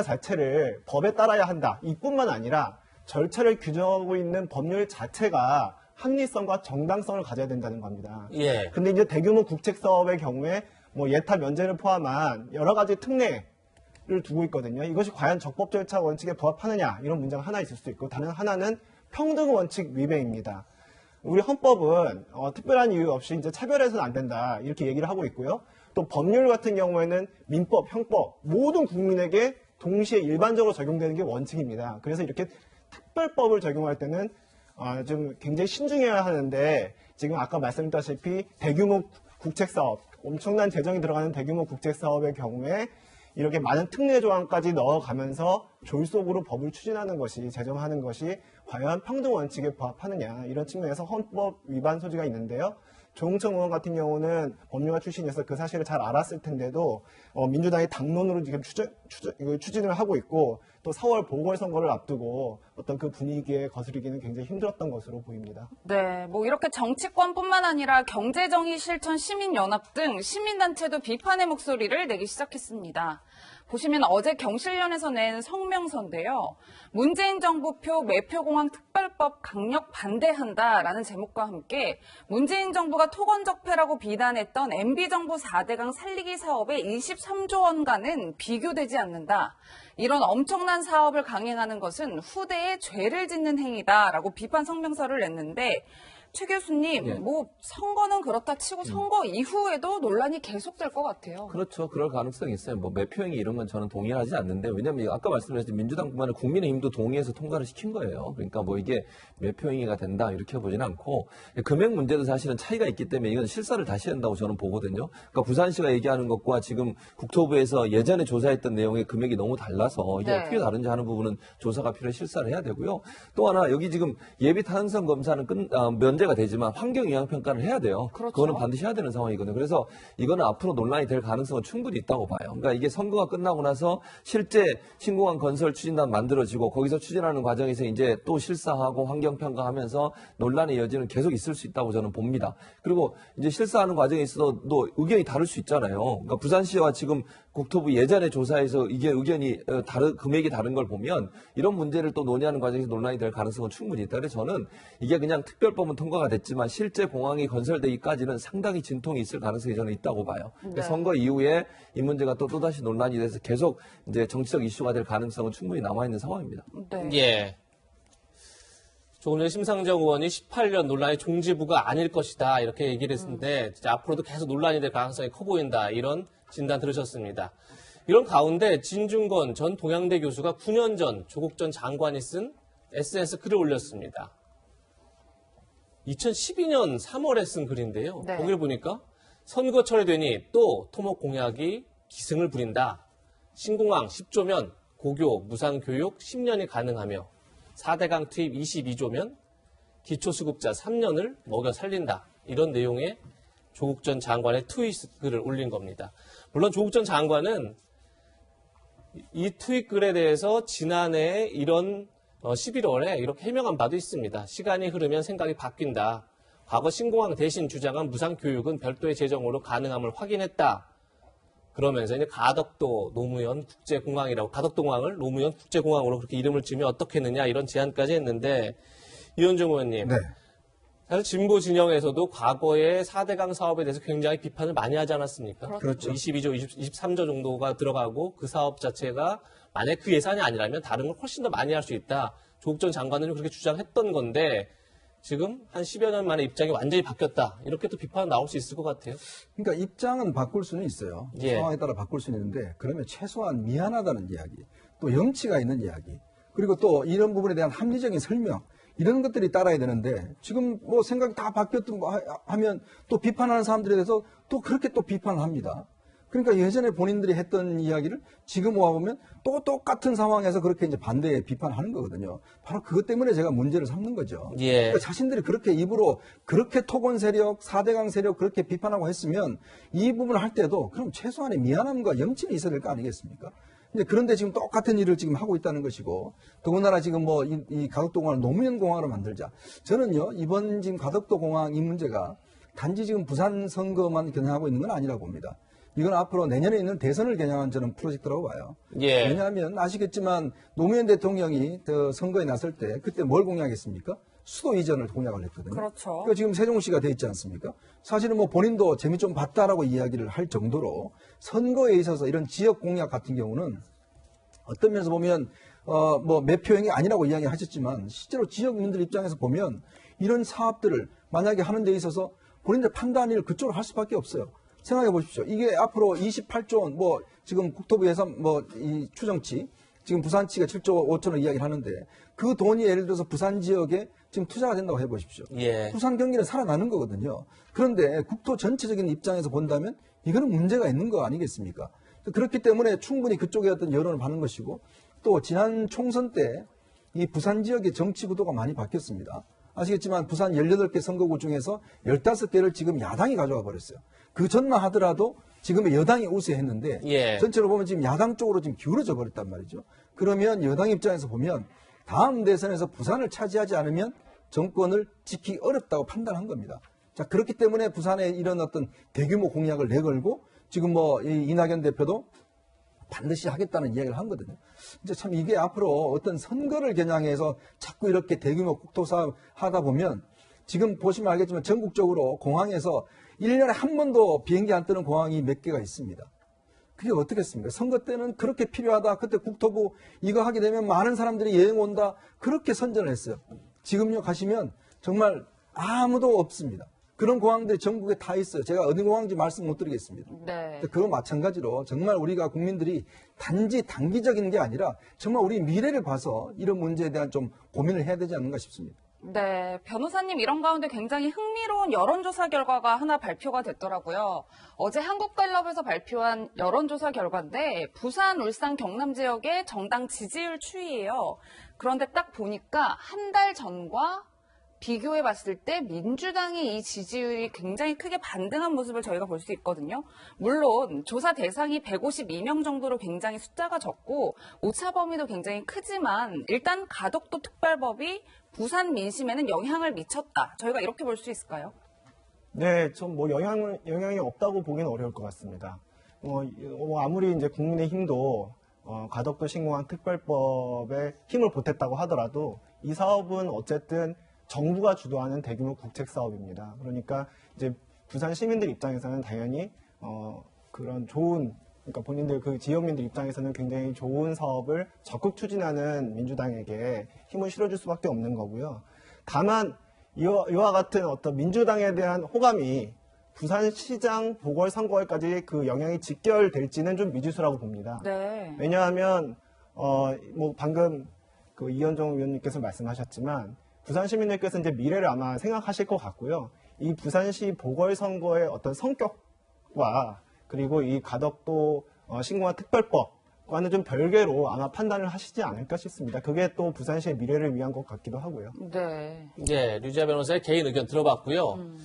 자체를 법에 따라야 한다. 이뿐만 아니라 절차를 규정하고 있는 법률 자체가 합리성과 정당성을 가져야 된다는 겁니다. 근데 이제 대규모 국책 사업의 경우에 뭐 예타 면제를 포함한 여러 가지 특례를 두고 있거든요. 이것이 과연 적법 절차 원칙에 부합하느냐 이런 문제가 하나 있을 수 있고 다른 하나는 평등 원칙 위배입니다. 우리 헌법은 특별한 이유 없이 이제 차별해서는 안 된다 이렇게 얘기를 하고 있고요. 또 법률 같은 경우에는 민법, 형법 모든 국민에게 동시에 일반적으로 적용되는 게 원칙입니다. 그래서 이렇게 특별법을 적용할 때는 좀 굉장히 신중해야 하는데 지금 아까 말씀드렸다시피 대규모 국책 사업, 엄청난 재정이 들어가는 대규모 국책 사업의 경우에 이렇게 많은 특례 조항까지 넣어가면서 졸속으로 법을 추진하는 것이, 제정하는 것이 과연 평등 원칙에 부합하느냐 이런 측면에서 헌법 위반 소지가 있는데요. 조응천 의원 같은 경우는 법률가 출신이어서 그 사실을 잘 알았을 텐데도 민주당이 당론으로 지금 추진을 하고 있고 또 4월 보궐선거를 앞두고 어떤 그 분위기에 거스르기는 굉장히 힘들었던 것으로 보입니다. 네, 뭐 이렇게 정치권뿐만 아니라 경제정의 실천 시민연합 등 시민단체도 비판의 목소리를 내기 시작했습니다. 보시면 어제 경실련에서 낸 성명서인데요. 문재인 정부표 매표공항 특별법 강력 반대한다라는 제목과 함께 문재인 정부가 토건적폐라고 비난했던 MB정부 4대강 살리기 사업의 23조 원과는 비교되지 않는다. 이런 엄청난 사업을 강행하는 것은 후대에 죄를 짓는 행위다라고 비판 성명서를 냈는데 최 교수님, 뭐 선거는 그렇다 치고 선거 이후에도 논란이 계속될 것 같아요. 그렇죠. 그럴 가능성이 있어요. 뭐 매표행위 이런 건 저는 동의하지 않는데 왜냐하면 아까 말씀드렸듯이 민주당뿐만 아니라 국민의힘도 동의해서 통과를 시킨 거예요. 그러니까 뭐 이게 매표행위가 된다 이렇게 보지는 않고 금액 문제도 사실은 차이가 있기 때문에 이건 실사를 다시 한다고 저는 보거든요. 그러니까 부산시가 얘기하는 것과 지금 국토부에서 예전에 조사했던 내용의 금액이 너무 달라서 이게 어떻게 다른지 하는 부분은 조사가 필요해 실사를 해야 되고요. 또 하나 여기 지금 예비 타당성 검사는 문제가 되지만 환경 영향 평가를 해야 돼요. 그렇죠. 그거는 반드시 해야 되는 상황이거든요. 그래서 이거는 앞으로 논란이 될 가능성은 충분히 있다고 봐요. 그러니까 이게 선거가 끝나고 나서 실제 신공항 건설 추진단 만들어지고 거기서 추진하는 과정에서 이제 또 실사하고 환경 평가하면서 논란의 여지는 계속 있을 수 있다고 저는 봅니다. 그리고 이제 실사하는 과정에 있어서도 의견이 다를 수 있잖아요. 그러니까 부산시와 지금 국토부 예전에 조사에서 이게 의견이 금액이 다른 걸 보면 이런 문제를 또 논의하는 과정에서 논란이 될 가능성은 충분히 있다. 그래서 저는 이게 그냥 특별법은 통과가 됐지만 실제 공항이 건설되기까지는 상당히 진통이 있을 가능성이 저는 있다고 봐요. 네. 선거 이후에 이 문제가 또다시 논란이 돼서 계속 이제 정치적 이슈가 될 가능성은 충분히 남아있는 상황입니다. 네. 예. 조금 전에 심상정 의원이 18년 논란의 종지부가 아닐 것이다 이렇게 얘기를 했는데 진짜 앞으로도 계속 논란이 될 가능성이 커 보인다 이런 진단 들으셨습니다. 이런 가운데 진중권 전 동양대 교수가 9년 전 조국 전 장관이 쓴 SNS 글을 올렸습니다. 2012년 3월에 쓴 글인데요. 네. 거기를 보니까 선거철이 되니 또 토목 공약이 기승을 부린다. 신공항 10조면 고교 무상교육 10년이 가능하며 4대강 투입 22조면 기초수급자 3년을 먹여 살린다. 이런 내용의 조국 전 장관의 트윗 글을 올린 겁니다. 물론 조국 전 장관은 이 트윗 글에 대해서 지난해 이런 11월에 이렇게 해명한 바도 있습니다. 시간이 흐르면 생각이 바뀐다. 과거 신공항 대신 주장한 무상교육은 별도의 재정으로 가능함을 확인했다. 그러면서 이제 가덕도 노무현 국제공항이라고 가덕도 공항을 노무현 국제공항으로 그렇게 이름을 지으면 어떻겠느냐 이런 제안까지 했는데 이현종 의원님. 네. 사실 진보 진영에서도 과거의 4대강 사업에 대해서 굉장히 비판을 많이 하지 않았습니까? 그렇죠. 22조, 23조 정도가 들어가고 그 사업 자체가 만약 그 예산이 아니라면 다른 걸 훨씬 더 많이 할 수 있다. 조국 전 장관은 그렇게 주장했던 건데 지금 한 10여 년 만에 입장이 완전히 바뀌었다. 이렇게 또 비판 나올 수 있을 것 같아요. 그러니까 입장은 바꿀 수는 있어요. 예. 상황에 따라 바꿀 수는 있는데 그러면 최소한 미안하다는 이야기, 또 염치가 있는 이야기, 그리고 또 이런 부분에 대한 합리적인 설명 이런 것들이 따라야 되는데 지금 뭐 생각이 다 바뀌었던 거 하면 또 비판하는 사람들에 대해서 또 그렇게 또 비판을 합니다. 그러니까 예전에 본인들이 했던 이야기를 지금 와보면 또 똑같은 상황에서 그렇게 이제 반대 비판하는 거거든요. 바로 그것 때문에 제가 문제를 삼는 거죠. 예. 그러니까 자신들이 그렇게 입으로 그렇게 토건 세력, 4대강 세력 그렇게 비판하고 했으면 이 부분을 할 때도 그럼 최소한의 미안함과 염치는 있어야 될 거 아니겠습니까? 이제 그런데 지금 똑같은 일을 지금 하고 있다는 것이고, 더군다나 지금 뭐 이 가덕도 공항을 노무현 공항으로 만들자. 저는요, 이번 지금 가덕도 공항 이 문제가 단지 지금 부산 선거만 겨냥하고 있는 건 아니라고 봅니다. 이건 앞으로 내년에 있는 대선을 겨냥한 저는 프로젝트라고 봐요. 예. 왜냐하면 아시겠지만 노무현 대통령이 그 선거에 나설 때 그때 뭘 공약했습니까? 수도 이전을 공약을 했거든요. 그렇죠. 그러니까 지금 세종시가 돼 있지 않습니까? 사실은 뭐 본인도 재미 좀 봤다라고 이야기를 할 정도로 선거에 있어서 이런 지역 공약 같은 경우는 어떤 면에서 보면 뭐 매표행위 아니라고 이야기하셨지만 실제로 지역민들 입장에서 보면 이런 사업들을 만약에 하는 데 있어서 본인들 판단을 그쪽으로 할 수밖에 없어요. 생각해 보십시오. 이게 앞으로 28조 원, 뭐 지금 국토부 예산 뭐 이 추정치 지금 부산치가 7조 5천을 이야기를 하는데 그 돈이 예를 들어서 부산 지역에 지금 투자가 된다고 해보십시오. 예. 부산 경기는 살아나는 거거든요. 그런데 국토 전체적인 입장에서 본다면 이거는 문제가 있는 거 아니겠습니까? 그렇기 때문에 충분히 그쪽에 어떤 여론을 받는 것이고 또 지난 총선 때 이 부산 지역의 정치 구도가 많이 바뀌었습니다. 아시겠지만 부산 18개 선거구 중에서 15개를 지금 야당이 가져와 버렸어요. 그 전만 하더라도 지금의 여당이 우세했는데 예. 전체로 보면 지금 야당 쪽으로 지금 기울어져 버렸단 말이죠. 그러면 여당 입장에서 보면 다음 대선에서 부산을 차지하지 않으면 정권을 지키기 어렵다고 판단한 겁니다. 자, 그렇기 때문에 부산에 이런 어떤 대규모 공약을 내걸고 지금 뭐 이낙연 대표도 반드시 하겠다는 이야기를 한 거거든요. 이제 참 이게 앞으로 어떤 선거를 겨냥해서 자꾸 이렇게 대규모 국토사업 하다 보면 지금 보시면 알겠지만 전국적으로 공항에서 1년에 한 번도 비행기 안 뜨는 공항이 몇 개가 있습니다. 그게 어떻겠습니까? 선거 때는 그렇게 필요하다. 그때 국토부 이거 하게 되면 많은 사람들이 여행 온다. 그렇게 선전을 했어요. 지금요 가시면 정말 아무도 없습니다. 그런 공항들이 전국에 다 있어요. 제가 어느 공항인지 말씀 못 드리겠습니다. 네. 그거 마찬가지로 정말 우리가 국민들이 단지 단기적인 게 아니라 정말 우리 미래를 봐서 이런 문제에 대한 좀 고민을 해야 되지 않는가 싶습니다. 네, 변호사님 이런 가운데 굉장히 흥미로운 여론조사 결과가 하나 발표가 됐더라고요. 어제 한국갤럽에서 발표한 여론조사 결과인데 부산, 울산, 경남 지역의 정당 지지율 추이예요. 그런데 딱 보니까 한 달 전과 비교해 봤을 때 민주당이 이 지지율이 굉장히 크게 반등한 모습을 저희가 볼 수 있거든요. 물론 조사 대상이 152명 정도로 굉장히 숫자가 적고 오차 범위도 굉장히 크지만 일단 가덕도 특별법이 부산 민심에는 영향을 미쳤다. 저희가 이렇게 볼 수 있을까요? 네, 좀 뭐 영향이 없다고 보기는 어려울 것 같습니다. 아무리 이제 국민의힘도 가덕도 신공항 특별법에 힘을 보탰다고 하더라도 이 사업은 어쨌든 정부가 주도하는 대규모 국책 사업입니다. 그러니까 이제 부산 시민들 입장에서는 당연히 그런 좋은, 그러니까 본인들 그 지역민들 입장에서는 굉장히 좋은 사업을 적극 추진하는 민주당에게 힘을 실어줄 수밖에 없는 거고요. 다만 이와 같은 어떤 민주당에 대한 호감이 부산시장 보궐선거에까지 그 영향이 직결될지는 좀 미지수라고 봅니다. 네. 왜냐하면 뭐 방금 그 이현정 의원님께서 말씀하셨지만 부산 시민들께서 이제 미래를 아마 생각하실 것 같고요. 이 부산시 보궐선거의 어떤 성격과 그리고 이 가덕도 신공항 특별법과는 좀 별개로 아마 판단을 하시지 않을까 싶습니다. 그게 또 부산시의 미래를 위한 것 같기도 하고요. 네. 예, 류지아 변호사의 개인 의견 들어봤고요.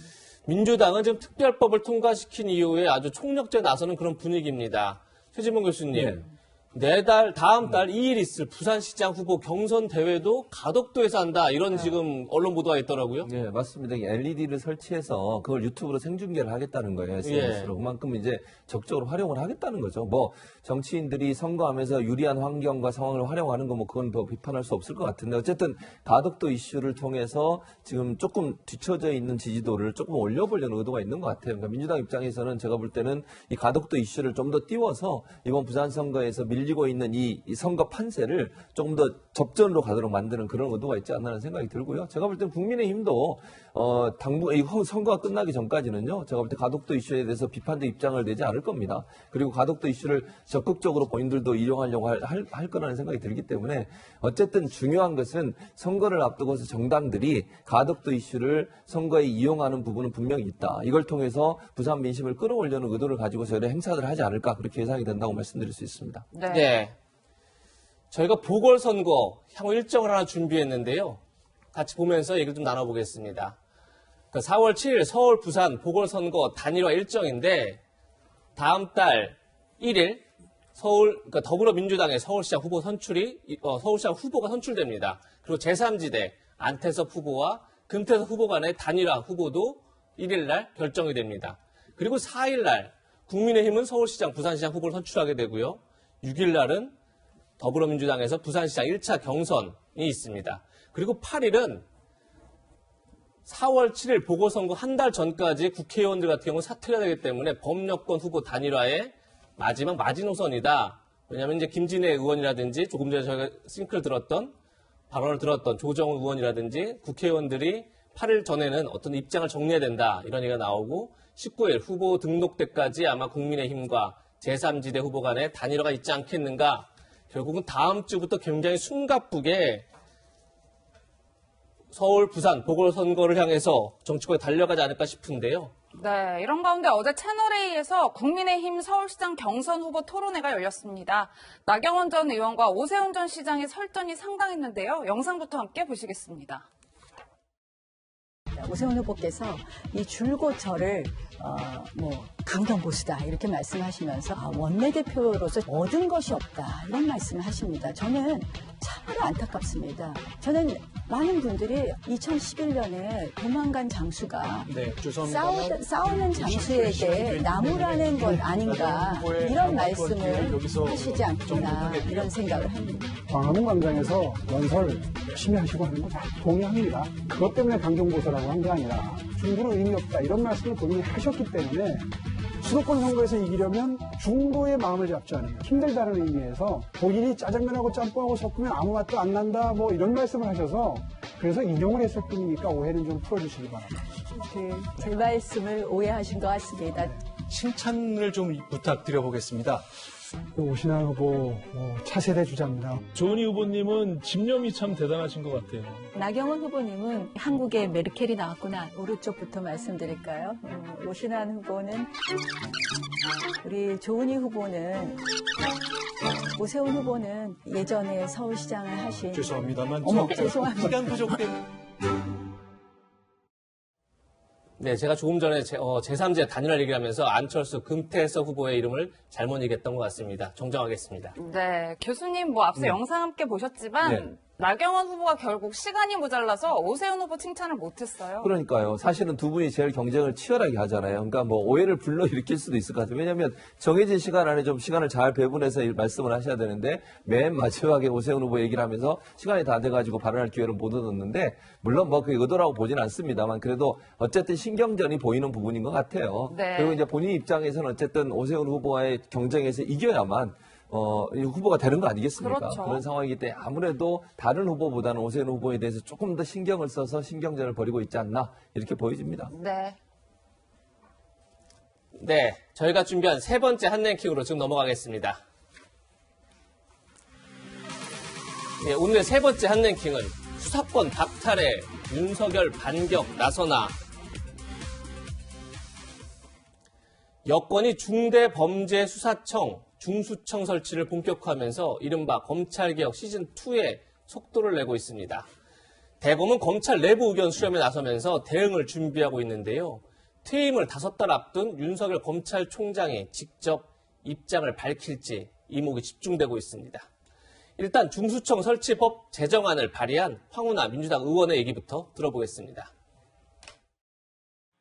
민주당은 지금 특별법을 통과시킨 이후에 아주 총력제에 나서는 그런 분위기입니다. 최진봉 교수님, 다음 달 2일 있을 부산시장 후보 경선 대회도 가덕도에서 한다. 이런 지금 언론 보도가 있더라고요. 네, 맞습니다. LED를 설치해서 그걸 유튜브로 생중계를 하겠다는 거예요. SNS로. 그만큼 이제 적극적으로 활용을 하겠다는 거죠. 뭐 정치인들이 선거하면서 유리한 환경과 상황을 활용하는 거 뭐 그건 더 비판할 수 없을 것 같은데 어쨌든 가덕도 이슈를 통해서 지금 조금 뒤처져 있는 지지도를 조금 올려보려는 의도가 있는 것 같아요. 그러니까 민주당 입장에서는 제가 볼 때는 이 가덕도 이슈를 좀 더 띄워서 이번 부산 선거에서 밀리고 있는 이 선거 판세를 조금 더 접전으로 가도록 만드는 그런 의도가 있지 않나라는 생각이 들고요. 제가 볼 때는 국민의힘도 이 선거가 끝나기 전까지는요. 제가 볼 때 가덕도 이슈에 대해서 비판적 입장을 내지 않을 겁니다. 그리고 가덕도 이슈를 적극적으로 본인들도 이용하려고 할 거라는 생각이 들기 때문에 어쨌든 중요한 것은 선거를 앞두고서 정당들이 가덕도 이슈를 선거에 이용하는 부분은 분명히 있다. 이걸 통해서 부산 민심을 끌어올려는 의도를 가지고서 여러 행사들을 하지 않을까 그렇게 예상이 된다고 말씀드릴 수 있습니다. 네. 저희가 보궐선거 향후 일정을 하나 준비했는데요. 같이 보면서 얘기를 좀 나눠보겠습니다. 4월 7일 서울, 부산 보궐선거 단일화 일정인데 다음 달 1일 더불어민주당의 서울시장 후보 서울시장 후보가 선출됩니다. 그리고 제3지대 안태섭 후보와 금태섭 후보 간의 단일화 후보도 1일 날 결정이 됩니다. 그리고 4일 날 국민의힘은 서울시장, 부산시장 후보를 선출하게 되고요. 6일 날은 더불어민주당에서 부산시장 1차 경선이 있습니다. 그리고 8일은 4월 7일 보궐선거 한 달 전까지 국회의원들 같은 경우는 사퇴가 되기 때문에 범여권 후보 단일화의 마지막 마지노선이다. 왜냐하면 이제 김진애 의원이라든지 조금 전에 저희가 발언을 들었던 조정훈 의원이라든지 국회의원들이 8일 전에는 어떤 입장을 정리해야 된다. 이런 얘기가 나오고 19일 후보 등록 때까지 아마 국민의힘과 제3지대 후보 간의 단일화가 있지 않겠는가. 결국은 다음 주부터 굉장히 숨가쁘게 서울, 부산 보궐선거를 향해서 정치권에 달려가지 않을까 싶은데요. 네, 이런 가운데 어제 채널A에서 국민의힘 서울시장 경선 후보 토론회가 열렸습니다. 나경원 전 의원과 오세훈 전 시장의 설전이 상당했는데요. 영상부터 함께 보시겠습니다. 오세훈 후보께서 이 줄곧 저를 강경보수다 이렇게 말씀하시면서 원내대표로서 얻은 것이 없다 이런 말씀을 하십니다. 저는 참으로 안타깝습니다. 저는 많은 분들이 2011년에 도망간 장수가 싸우는 장수에게 나무라는 것 아닌가 이런 말씀을 하시지 않구나 이런 생각을 합니다. 광화문 광장에서 연설 열심히 하시고 하는 거 다 동의합니다. 그것 때문에 강경보수라고 한 게 아니라 중도는 의미 없다 이런 말씀을 본인이 하셨기 때문에 수도권 선거에서 이기려면 중도의 마음을 잡지 않으면 힘들다는 의미에서 본인이 짜장면하고 짬뽕하고 섞으면 아무 맛도 안 난다 뭐 이런 말씀을 하셔서 그래서 인용을 했을 뿐이니까 오해는 좀 풀어주시기 바랍니다. 제 말씀을 오해하신 것 같습니다. 칭찬을 좀 부탁드려보겠습니다. 오신환 후보 차세대 주자입니다. 조은희 후보님은 집념이 참 대단하신 것 같아요. 나경원 후보님은 한국에 메르켈이 나왔구나. 오른쪽부터 말씀드릴까요? 오신환 후보는 우리 조은희 후보는 오세훈 후보는 예전에 서울시장을 하신 죄송합니다만 죄송합니다. 시간 부족 때문에 네, 제가 조금 전에 제3제 단일화 얘기를 하면서 안철수, 금태섭 후보의 이름을 잘못 얘기했던 것 같습니다. 정정하겠습니다. 네, 교수님 뭐 앞서 네. 영상 함께 보셨지만 네. 나경원 후보가 결국 시간이 모자라서 오세훈 후보 칭찬을 못했어요. 그러니까요. 사실은 두 분이 제일 경쟁을 치열하게 하잖아요. 그러니까 뭐 오해를 불러일으킬 수도 있을 것 같아요. 왜냐하면 정해진 시간 안에 좀 시간을 잘 배분해서 말씀을 하셔야 되는데 맨 마지막에 오세훈 후보 얘기를 하면서 시간이 다 돼가지고 발언할 기회를 못 얻었는데 물론 뭐 그게 의도라고 보진 않습니다만 그래도 어쨌든 신경전이 보이는 부분인 것 같아요. 네. 그리고 이제 본인 입장에서는 어쨌든 오세훈 후보와의 경쟁에서 이겨야만 후보가 되는 거 아니겠습니까? 그렇죠. 그런 상황이기 때문에 아무래도 다른 후보보다는 오세훈 후보에 대해서 조금 더 신경을 써서 신경전을 벌이고 있지 않나 이렇게 보여집니다. 네. 네, 저희가 준비한 세 번째 핫랭킹으로 지금 넘어가겠습니다. 네, 오늘의 세 번째 핫랭킹은 수사권 박탈에 윤석열 반격 나서나. 여권이 중대범죄수사청, 중수청 설치를 본격화하면서 이른바 검찰개혁 시즌2에 속도를 내고 있습니다. 대검은 검찰 내부 의견 수렴에 나서면서 대응을 준비하고 있는데요. 퇴임을 5달 앞둔 윤석열 검찰총장이 직접 입장을 밝힐지 이목이 집중되고 있습니다. 일단 중수청 설치법 제정안을 발의한 황운하 민주당 의원의 얘기부터 들어보겠습니다.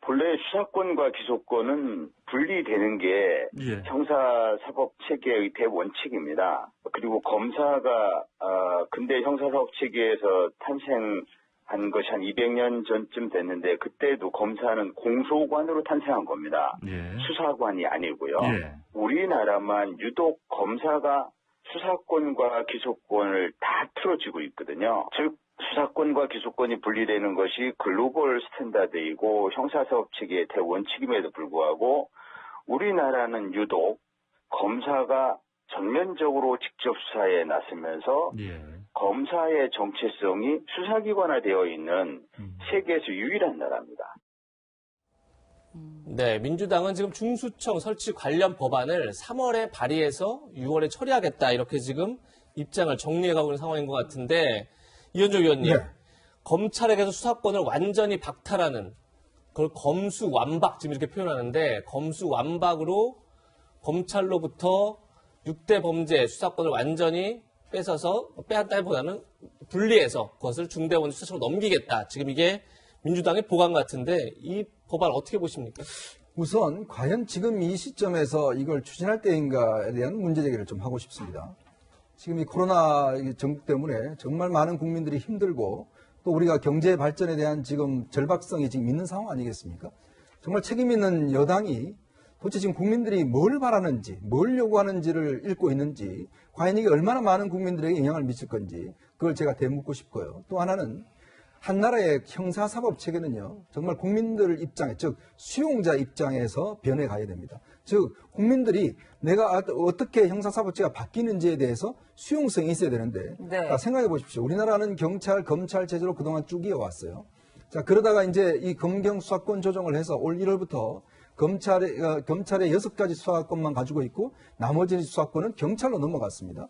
본래 수사권과 기소권은 분리되는 게 형사사법 체계의 대원칙입니다. 그리고 검사가 근대 형사사법 체계에서 탄생한 것이 한 200년 전쯤 됐는데 그때도 검사는 공소관으로 탄생한 겁니다. 수사관이 아니고요. 우리나라만 유독 검사가 수사권과 기소권을 다 틀어지고 있거든요. 즉 수사권과 기소권이 분리되는 것이 글로벌 스탠다드이고 형사사법 체계의 대원칙임에도 불구하고 우리나라는 유독 검사가 전면적으로 직접 수사에 나서면서 검사의 정체성이 수사기관화되어 있는 세계에서 유일한 나라입니다. 네, 민주당은 지금 중수청 설치 관련 법안을 3월에 발의해서 6월에 처리하겠다 이렇게 지금 입장을 정리해가고 있는 상황인 것 같은데 이현조 의원님, 검찰에게서 수사권을 완전히 박탈하는 그걸 검수완박 지금 이렇게 표현하는데 검수완박으로 검찰로부터 6대 범죄 수사권을 완전히 뺏어서 빼앗다기보다는 분리해서 그것을 중대범죄 수사처로 넘기겠다. 지금 이게 민주당의 보관 같은데 이 법안 어떻게 보십니까? 우선 과연 지금 이 시점에서 이걸 추진할 때인가에 대한 문제제기를 좀 하고 싶습니다. 지금 이 코로나 전국 때문에 정말 많은 국민들이 힘들고 또 우리가 경제 발전에 대한 지금 절박성이 지금 있는 상황 아니겠습니까? 정말 책임 있는 여당이 도대체 지금 국민들이 뭘 바라는지, 뭘 요구하는지를 읽고 있는지, 과연 이게 얼마나 많은 국민들에게 영향을 미칠 건지 그걸 제가 되묻고 싶고요. 또 하나는 한 나라의 형사사법 체계는요, 정말 국민들 입장에, 즉 수용자 입장에서 변해가야 됩니다. 즉 국민들이 내가 어떻게 형사사법체가 바뀌는지에 대해서 수용성이 있어야 되는데 자, 생각해 보십시오. 우리나라는 경찰, 검찰 제도로 그동안 쭉 이어왔어요. 자, 그러다가 이제 이 검경 수사권 조정을 해서 올 1월부터 검찰의 6가지 수사권만 가지고 있고 나머지 수사권은 경찰로 넘어갔습니다.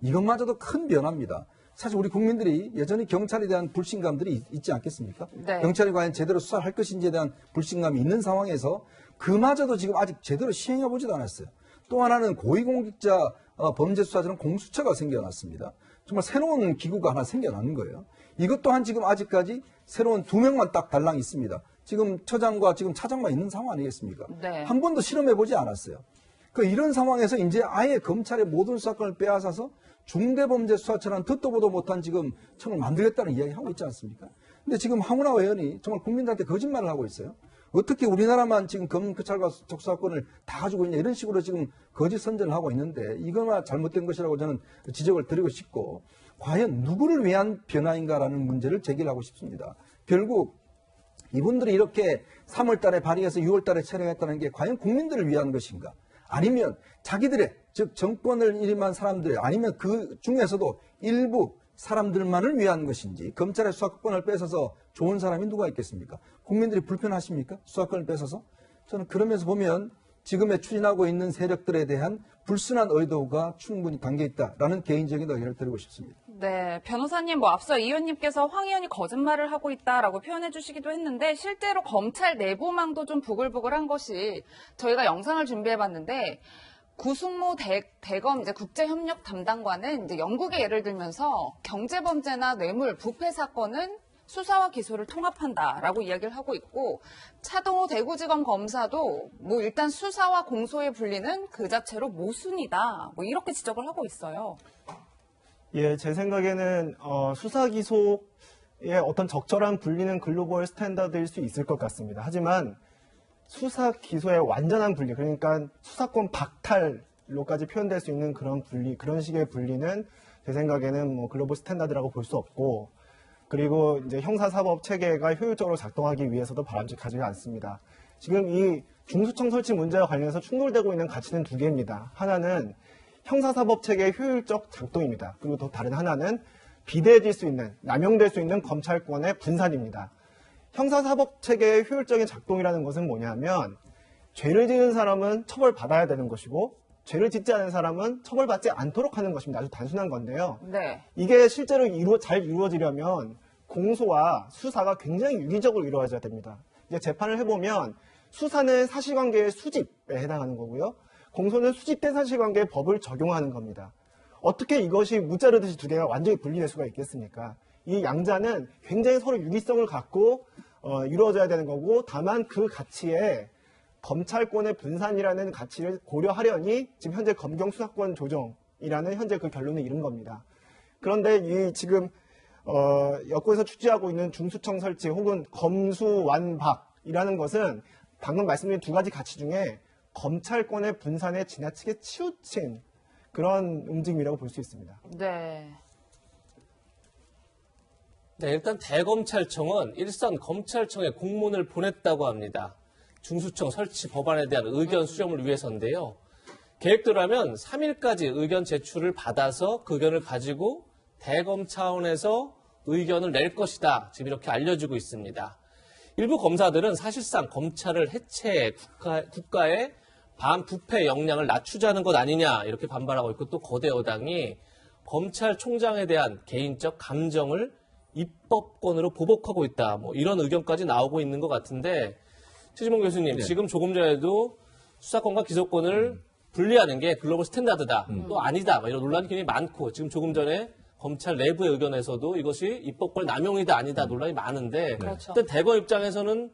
이것마저도 큰 변화입니다. 사실 우리 국민들이 여전히 경찰에 대한 불신감들이 있지 않겠습니까? 네. 경찰이 과연 제대로 수사를 할 것인지에 대한 불신감이 있는 상황에서 그마저도 지금 아직 제대로 시행해 보지도 않았어요. 또 하나는 고위공직자 범죄수사처럼 공수처가 생겨났습니다. 정말 새로운 기구가 하나 생겨나는 거예요. 이것 또한 지금 아직까지 새로운 2명만 딱 달랑 있습니다. 지금 처장과 지금 차장만 있는 상황 아니겠습니까? 네. 한 번도 실험해 보지 않았어요. 이런 상황에서 이제 아예 검찰의 모든 수사권을 빼앗아서 중대범죄수사처럼 듣도 보도 못한 지금 청을 만들겠다는 이야기 하고 있지 않습니까? 근데 지금 황운하 의원이 정말 국민들한테 거짓말을 하고 있어요. 어떻게 우리나라만 지금 검찰과 수사권을 다 가지고 있냐 이런 식으로 지금 거짓 선전을 하고 있는데 이거나 잘못된 것이라고 저는 지적을 드리고 싶고 과연 누구를 위한 변화인가라는 문제를 제기하고 싶습니다. 결국 이분들이 이렇게 3월 달에 발의해서 6월 달에 처리했다는 게 과연 국민들을 위한 것인가? 아니면 자기들의 즉 정권을 일임한 사람들 아니면 그 중에서도 일부 사람들만을 위한 것인지 검찰의 수사권을 뺏어서 좋은 사람이 누가 있겠습니까? 국민들이 불편하십니까? 수사권을 뺏어서? 저는 그러면서 보면 지금의 추진하고 있는 세력들에 대한 불순한 의도가 충분히 담겨 있다라는 개인적인 의견을 드리고 싶습니다. 네, 변호사님, 앞서 이 의원님께서 황 의원이 거짓말을 하고 있다라고 표현해 주시기도 했는데, 실제로 검찰 내부망도 좀 부글부글한 것이, 저희가 영상을 준비해 봤는데, 구승모 대검 이제 국제협력 담당관은 이제 영국의 예를 들면서 경제범죄나 뇌물, 부패 사건은 수사와 기소를 통합한다라고 이야기를 하고 있고, 차동호 대구지검 검사도 일단 수사와 공소의 분리는 그 자체로 모순이다, 이렇게 지적을 하고 있어요. 예, 제 생각에는 수사 기소의 어떤 적절한 분리는 글로벌 스탠다드일 수 있을 것 같습니다. 하지만 수사 기소의 완전한 분리, 그러니까 수사권 박탈로까지 표현될 수 있는 그런 분리, 그런 식의 분리는 제 생각에는 글로벌 스탠다드라고 볼 수 없고, 그리고 이제 형사사법 체계가 효율적으로 작동하기 위해서도 바람직하지 않습니다. 지금 이 중수청 설치 문제와 관련해서 충돌되고 있는 가치는 두 개입니다. 하나는 형사사법 체계의 효율적 작동입니다. 그리고 또 다른 하나는 비대해질 수 있는, 남용될 수 있는 검찰권의 분산입니다. 형사사법 체계의 효율적인 작동이라는 것은 뭐냐면, 죄를 지은 사람은 처벌받아야 되는 것이고, 죄를 짓지 않은 사람은 처벌받지 않도록 하는 것입니다. 아주 단순한 건데요. 네. 이게 실제로 잘 이루어지려면 공소와 수사가 굉장히 유기적으로 이루어져야 됩니다. 이제 재판을 해보면 수사는 사실관계의 수집에 해당하는 거고요. 공소는 수집된 사실관계의 법을 적용하는 겁니다. 어떻게 이것이 무자르듯이 두 개가 완전히 분리될 수가 있겠습니까? 이 양자는 굉장히 서로 유기성을 갖고 이루어져야 되는 거고, 다만 그 가치에 검찰권의 분산이라는 가치를 고려하려니 지금 현재 검경 수사권 조정이라는 현재 그 결론을 이룬 겁니다. 그런데 이 지금 여권에서 추진하고 있는 중수청 설치 혹은 검수완박이라는 것은 방금 말씀드린 두 가지 가치 중에 검찰권의 분산에 지나치게 치우친 그런 움직임이라고 볼 수 있습니다. 네. 네, 일단 대검찰청은 일선 검찰청에 공문을 보냈다고 합니다. 중수청 설치 법안에 대한 의견 수렴을 위해서인데요. 계획대로라면 3일까지 의견 제출을 받아서 그 의견을 가지고 대검 차원에서 의견을 낼 것이다. 지금 이렇게 알려지고 있습니다. 일부 검사들은 사실상 검찰을 해체해 국가의 반부패 역량을 낮추자는 것 아니냐 이렇게 반발하고 있고, 또 거대 여당이 검찰총장에 대한 개인적 감정을 입법권으로 보복하고 있다. 이런 의견까지 나오고 있는 것 같은데, 최지봉 교수님, 네. 지금 조금 전에도 수사권과 기소권을 분리하는 게 글로벌 스탠다드다. 또 아니다. 이런 논란이 굉장히 많고, 지금 조금 전에 검찰 내부의 의견에서도 이것이 입법권 남용이다 아니다 논란이 많은데, 그렇죠. 일단 대검 입장에서는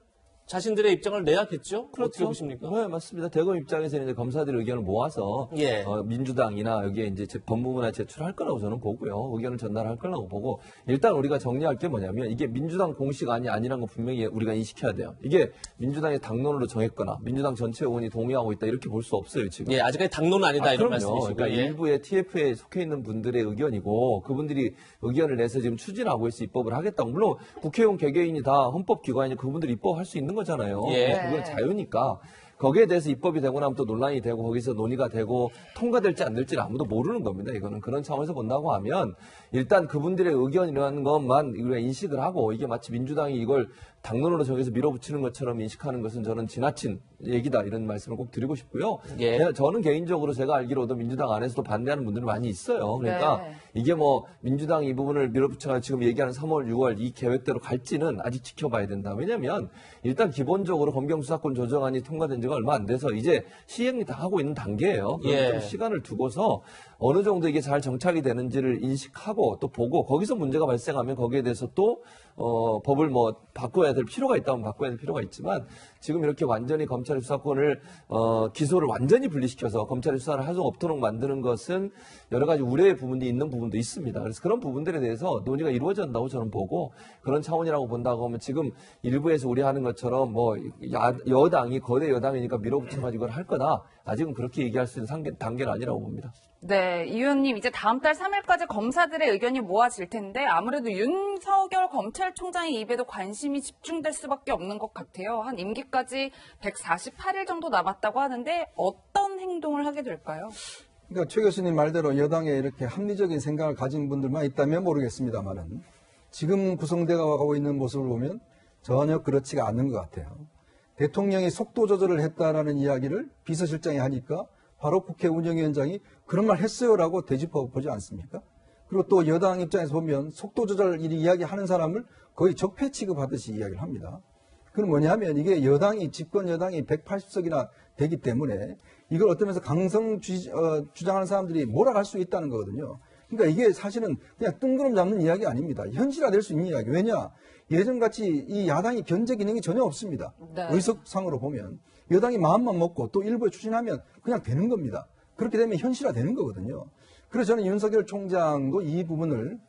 자신들의 입장을 내야겠죠? 그렇죠. 어떻게 보십니까? 네, 맞습니다. 대검 입장에서는 이제 검사들의 의견을 모아서 예. 민주당이나 여기에 이제 법무부나 제출할 거라고 저는 보고요. 의견을 전달할 거라고 보고, 일단 우리가 정리할 게 뭐냐면, 이게 민주당 공식안이 아니라는 거 분명히 우리가 인식해야 돼요. 이게 민주당의 당론으로 정했거나 민주당 전체 의원이 동의하고 있다 이렇게 볼 수 없어요, 지금. 예, 아직까지 당론은 아니다 이런 그럼요. 말씀이시고. 그러니까 예. 일부의 TF에 속해 있는 분들의 의견이고, 그분들이 의견을 내서 지금 추진하고 있어 입법을 하겠다고. 물론 국회의원 개개인이 다 헌법기관이니 그분들이 입법할 수 있는 거잖아요. 예. 그건 자유니까. 거기에 대해서 입법이 되고 나면 또 논란이 되고 거기서 논의가 되고 통과될지 안 될지는 아무도 모르는 겁니다. 이거는 그런 차원에서 본다고 하면 일단 그분들의 의견이라는 것만 우리가 인식을 하고, 이게 마치 민주당이 이걸 당론으로 정해서 밀어붙이는 것처럼 인식하는 것은 저는 지나친 얘기다 이런 말씀을 꼭 드리고 싶고요. 예. 저는 개인적으로 제가 알기로도 민주당 안에서도 반대하는 분들이 많이 있어요. 그러니까 네. 이게 민주당이 이 부분을 밀어붙여서 지금 얘기하는 3월, 6월 이 계획대로 갈지는 아직 지켜봐야 된다. 왜냐하면 일단 기본적으로 검경수사권 조정안이 통과된 지가 얼마 안 돼서 이제 시행이 다 하고 있는 단계예요. 예. 좀 시간을 두고서 어느 정도 이게 잘 정착이 되는지를 인식하고 또 보고, 거기서 문제가 발생하면 거기에 대해서 또 법을 바꿔야 될 필요가 있다면 바꿔야 될 필요가 있지만, 지금 이렇게 완전히 검찰의 수사권을 기소를 완전히 분리시켜서 검찰의 수사를 할 수 없도록 만드는 것은 여러 가지 우려의 부분이 있는 부분도 있습니다. 그래서 그런 부분들에 대해서 논의가 이루어져야 한다고 저는 보고, 그런 차원이라고 본다고 하면 지금 일부에서 우려하는 것처럼 여당이 거대 여당이니까 밀어붙여가지고 이걸 할 거다, 아직은 그렇게 얘기할 수 있는 단계는 아니라고 봅니다. 네, 이 의원님, 이제 다음 달 3일까지 검사들의 의견이 모아질 텐데, 아무래도 윤석열 검찰총장의 입에도 관심이 집중될 수밖에 없는 것 같아요. 한 임기까지 148일 정도 남았다고 하는데, 어떤 행동을 하게 될까요? 그러니까 최 교수님 말대로 여당에 이렇게 합리적인 생각을 가진 분들만 있다면 모르겠습니다만은, 지금 구성되어 가고 있는 모습을 보면 전혀 그렇지가 않는 것 같아요. 대통령이 속도 조절을 했다라는 이야기를 비서실장이 하니까 바로 국회 운영위원장이 그런 말 했어요라고 되짚어 보지 않습니까? 그리고 또 여당 입장에서 보면 속도 조절 이야기하는 사람을 거의 적폐 취급하듯이 이야기를 합니다. 그건 뭐냐면 이게 집권 여당이 180석이나 되기 때문에 이걸 어떤 면에서 강성 주장하는 사람들이 몰아갈 수 있다는 거거든요. 그러니까 이게 사실은 그냥 뜬구름 잡는 이야기 아닙니다. 현실화될 수 있는 이야기. 왜냐? 예전같이 이 야당이 견제 기능이 전혀 없습니다. 네. 의석상으로 보면. 여당이 마음만 먹고 또 일부에 추진하면 그냥 되는 겁니다. 그렇게 되면 현실화되는 거거든요. 그래서 저는 윤석열 총장도 이 부분을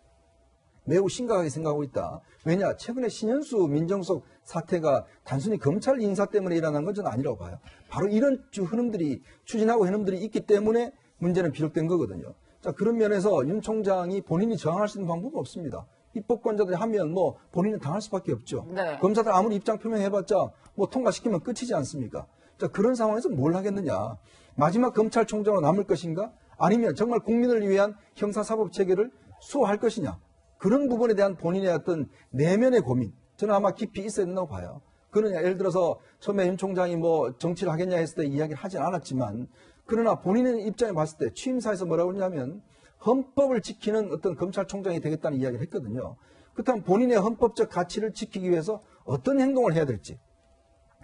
매우 심각하게 생각하고 있다. 왜냐? 최근에 신현수 민정수석 사태가 단순히 검찰 인사 때문에 일어난 건 저는 아니라고 봐요. 바로 이런 흐름들이 추진하고 흐름들이 있기 때문에 문제는 비롯된 거거든요. 자, 그런 면에서 윤 총장이 본인이 저항할 수 있는 방법은 없습니다. 입법권자들이 하면 뭐 본인은 당할 수밖에 없죠. 네. 검사들 아무리 입장 표명해봤자 뭐 통과시키면 끝이지 않습니까? 자, 그런 상황에서 뭘 하겠느냐. 마지막 검찰총장으로 남을 것인가? 아니면 정말 국민을 위한 형사사법 체계를 수호할 것이냐. 그런 부분에 대한 본인의 어떤 내면의 고민, 저는 아마 깊이 있어야 된다고 봐요. 그러냐, 예를 들어서 처음에 윤 총장이 뭐 정치를 하겠냐 했을 때 이야기를 하진 않았지만, 그러나 본인의 입장에 봤을 때 취임사에서 뭐라고 했냐면 헌법을 지키는 어떤 검찰총장이 되겠다는 이야기를 했거든요. 그렇다면 본인의 헌법적 가치를 지키기 위해서 어떤 행동을 해야 될지,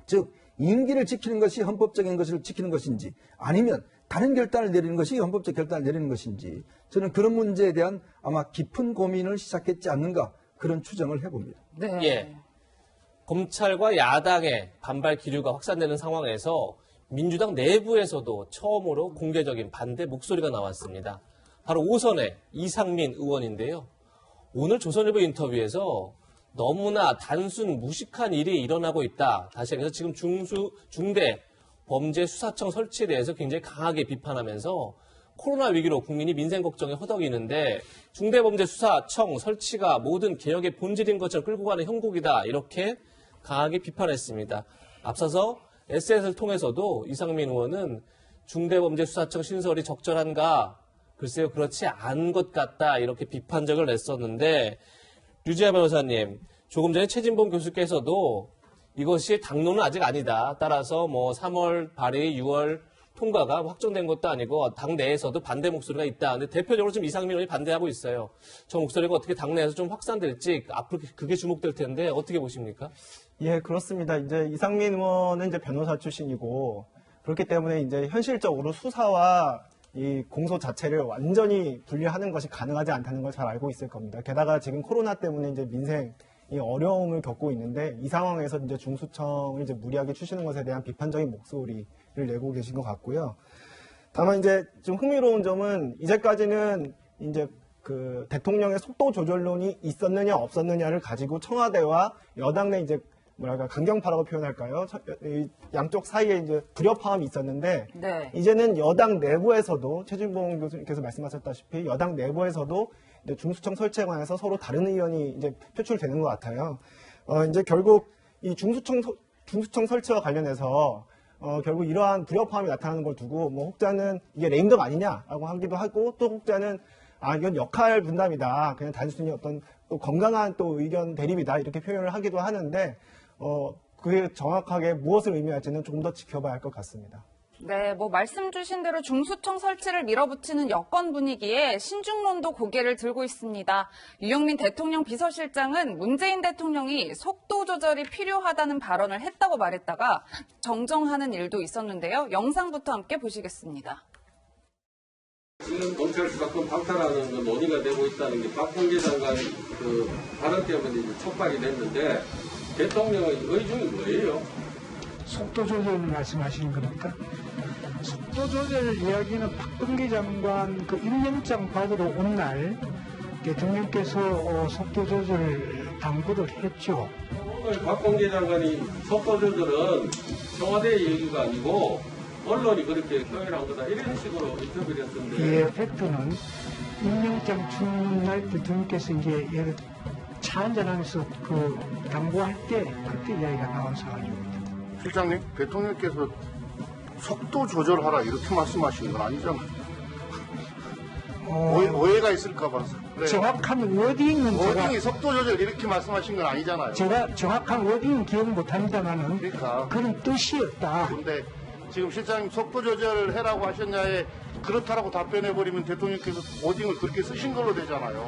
즉 임기를 지키는 것이 헌법적인 것을 지키는 것인지 아니면 다른 결단을 내리는 것이 헌법적 결단을 내리는 것인지, 저는 그런 문제에 대한 아마 깊은 고민을 시작했지 않는가, 그런 추정을 해봅니다. 네. 예. 검찰과 야당의 반발 기류가 확산되는 상황에서 민주당 내부에서도 처음으로 공개적인 반대 목소리가 나왔습니다. 바로 5선의 이상민 의원인데요. 오늘 조선일보 인터뷰에서 너무나 단순 무식한 일이 일어나고 있다. 다시 얘기해서 지금 중대 범죄수사청 설치에 대해서 굉장히 강하게 비판하면서 코로나 위기로 국민이 민생 걱정에 허덕이는데 중대범죄수사청 설치가 모든 개혁의 본질인 것처럼 끌고 가는 형국이다. 이렇게 강하게 비판했습니다. 앞서서 SNS를 통해서도 이상민 의원은 중대범죄수사청 신설이 적절한가? 글쎄요, 그렇지 않은 것 같다. 이렇게 비판적을 냈었는데, 류지아 변호사님, 조금 전에 최진봉 교수께서도 이것이 당론은 아직 아니다. 따라서 뭐 3월 발의, 6월 통과가 확정된 것도 아니고 당 내에서도 반대 목소리가 있다. 근데 대표적으로 지금 이상민 의원이 반대하고 있어요. 저 목소리가 어떻게 당 내에서 좀 확산될지 앞으로 그게 주목될 텐데 어떻게 보십니까? 예, 그렇습니다. 이제 이상민 의원은 이제 변호사 출신이고 그렇기 때문에 이제 현실적으로 수사와 이 공소 자체를 완전히 분리하는 것이 가능하지 않다는 걸 잘 알고 있을 겁니다. 게다가 지금 코로나 때문에 이제 민생이 어려움을 겪고 있는데 이 상황에서 이제 중수청을 이제 무리하게 추시는 것에 대한 비판적인 목소리를 내고 계신 것 같고요. 다만 이제 좀 흥미로운 점은 이제까지는 이제 그 대통령의 속도 조절론이 있었느냐 없었느냐를 가지고 청와대와 여당 내 이제 뭐랄까 강경파라고 표현할까요? 양쪽 사이에 이제 불협화음이 있었는데 네. 이제는 여당 내부에서도 최진봉 교수님께서 말씀하셨다시피 여당 내부에서도 이제 중수청 설치에 관해서 서로 다른 의견이 이제 표출되는 것 같아요. 이제 결국 이 중수청 설치와 관련해서 결국 이러한 불협화음이 나타나는 걸 두고 뭐 혹자는 이게 레임덕 아니냐라고 하기도 하고 또 혹자는 이건 역할 분담이다. 그냥 단순히 어떤 또 건강한 또 의견 대립이다. 이렇게 표현을 하기도 하는데 그게 정확하게 무엇을 의미할지는 조금 더 지켜봐야 할 것 같습니다. 네, 뭐 말씀 주신 대로 중수청 설치를 밀어붙이는 여권 분위기에 신중론도 고개를 들고 있습니다. 유영민 대통령 비서실장은 문재인 대통령이 속도 조절이 필요하다는 발언을 했다고 말했다가 정정하는 일도 있었는데요. 영상부터 함께 보시겠습니다. 지금 검찰 수사권 박탈하는 건 논의가 되고 있다는 게 박범계 장관 그 발언 때문에 이제 촉발이 됐는데 대통령의 의중이 뭐예요? 속도 조절을 말씀하시는 겁니까? 속도 조절 이야기는 박범계 장관 그 임명장 받으러 온 날 대통령께서 속도 조절 당부를 했죠. 오늘 박범계 장관이 속도 조절은 청와대의 얘기가 아니고 언론이 그렇게 표현한 거다 이런 식으로 인터뷰를 했는데 예, 팩트는 임명장 주는 날 대통령께서 이제 차 한잔하면서 그 당부할 때 그때 이야기가 나와서 실장님, 대통령께서 속도 조절하라 이렇게 말씀하신 건 아니잖아요. 오해가 있을까 봐서. 그래. 정확한 워딩은 워딩이 속도 조절 이렇게 말씀하신 건 아니잖아요. 제가 정확한 워딩은 기억 못합니다만은 그러니까 그런 뜻이었다. 근데 지금 실장님 속도 조절을 해라고 하셨냐에 그렇다라고 답변해버리면 대통령께서 워딩을 그렇게 쓰신 걸로 되잖아요.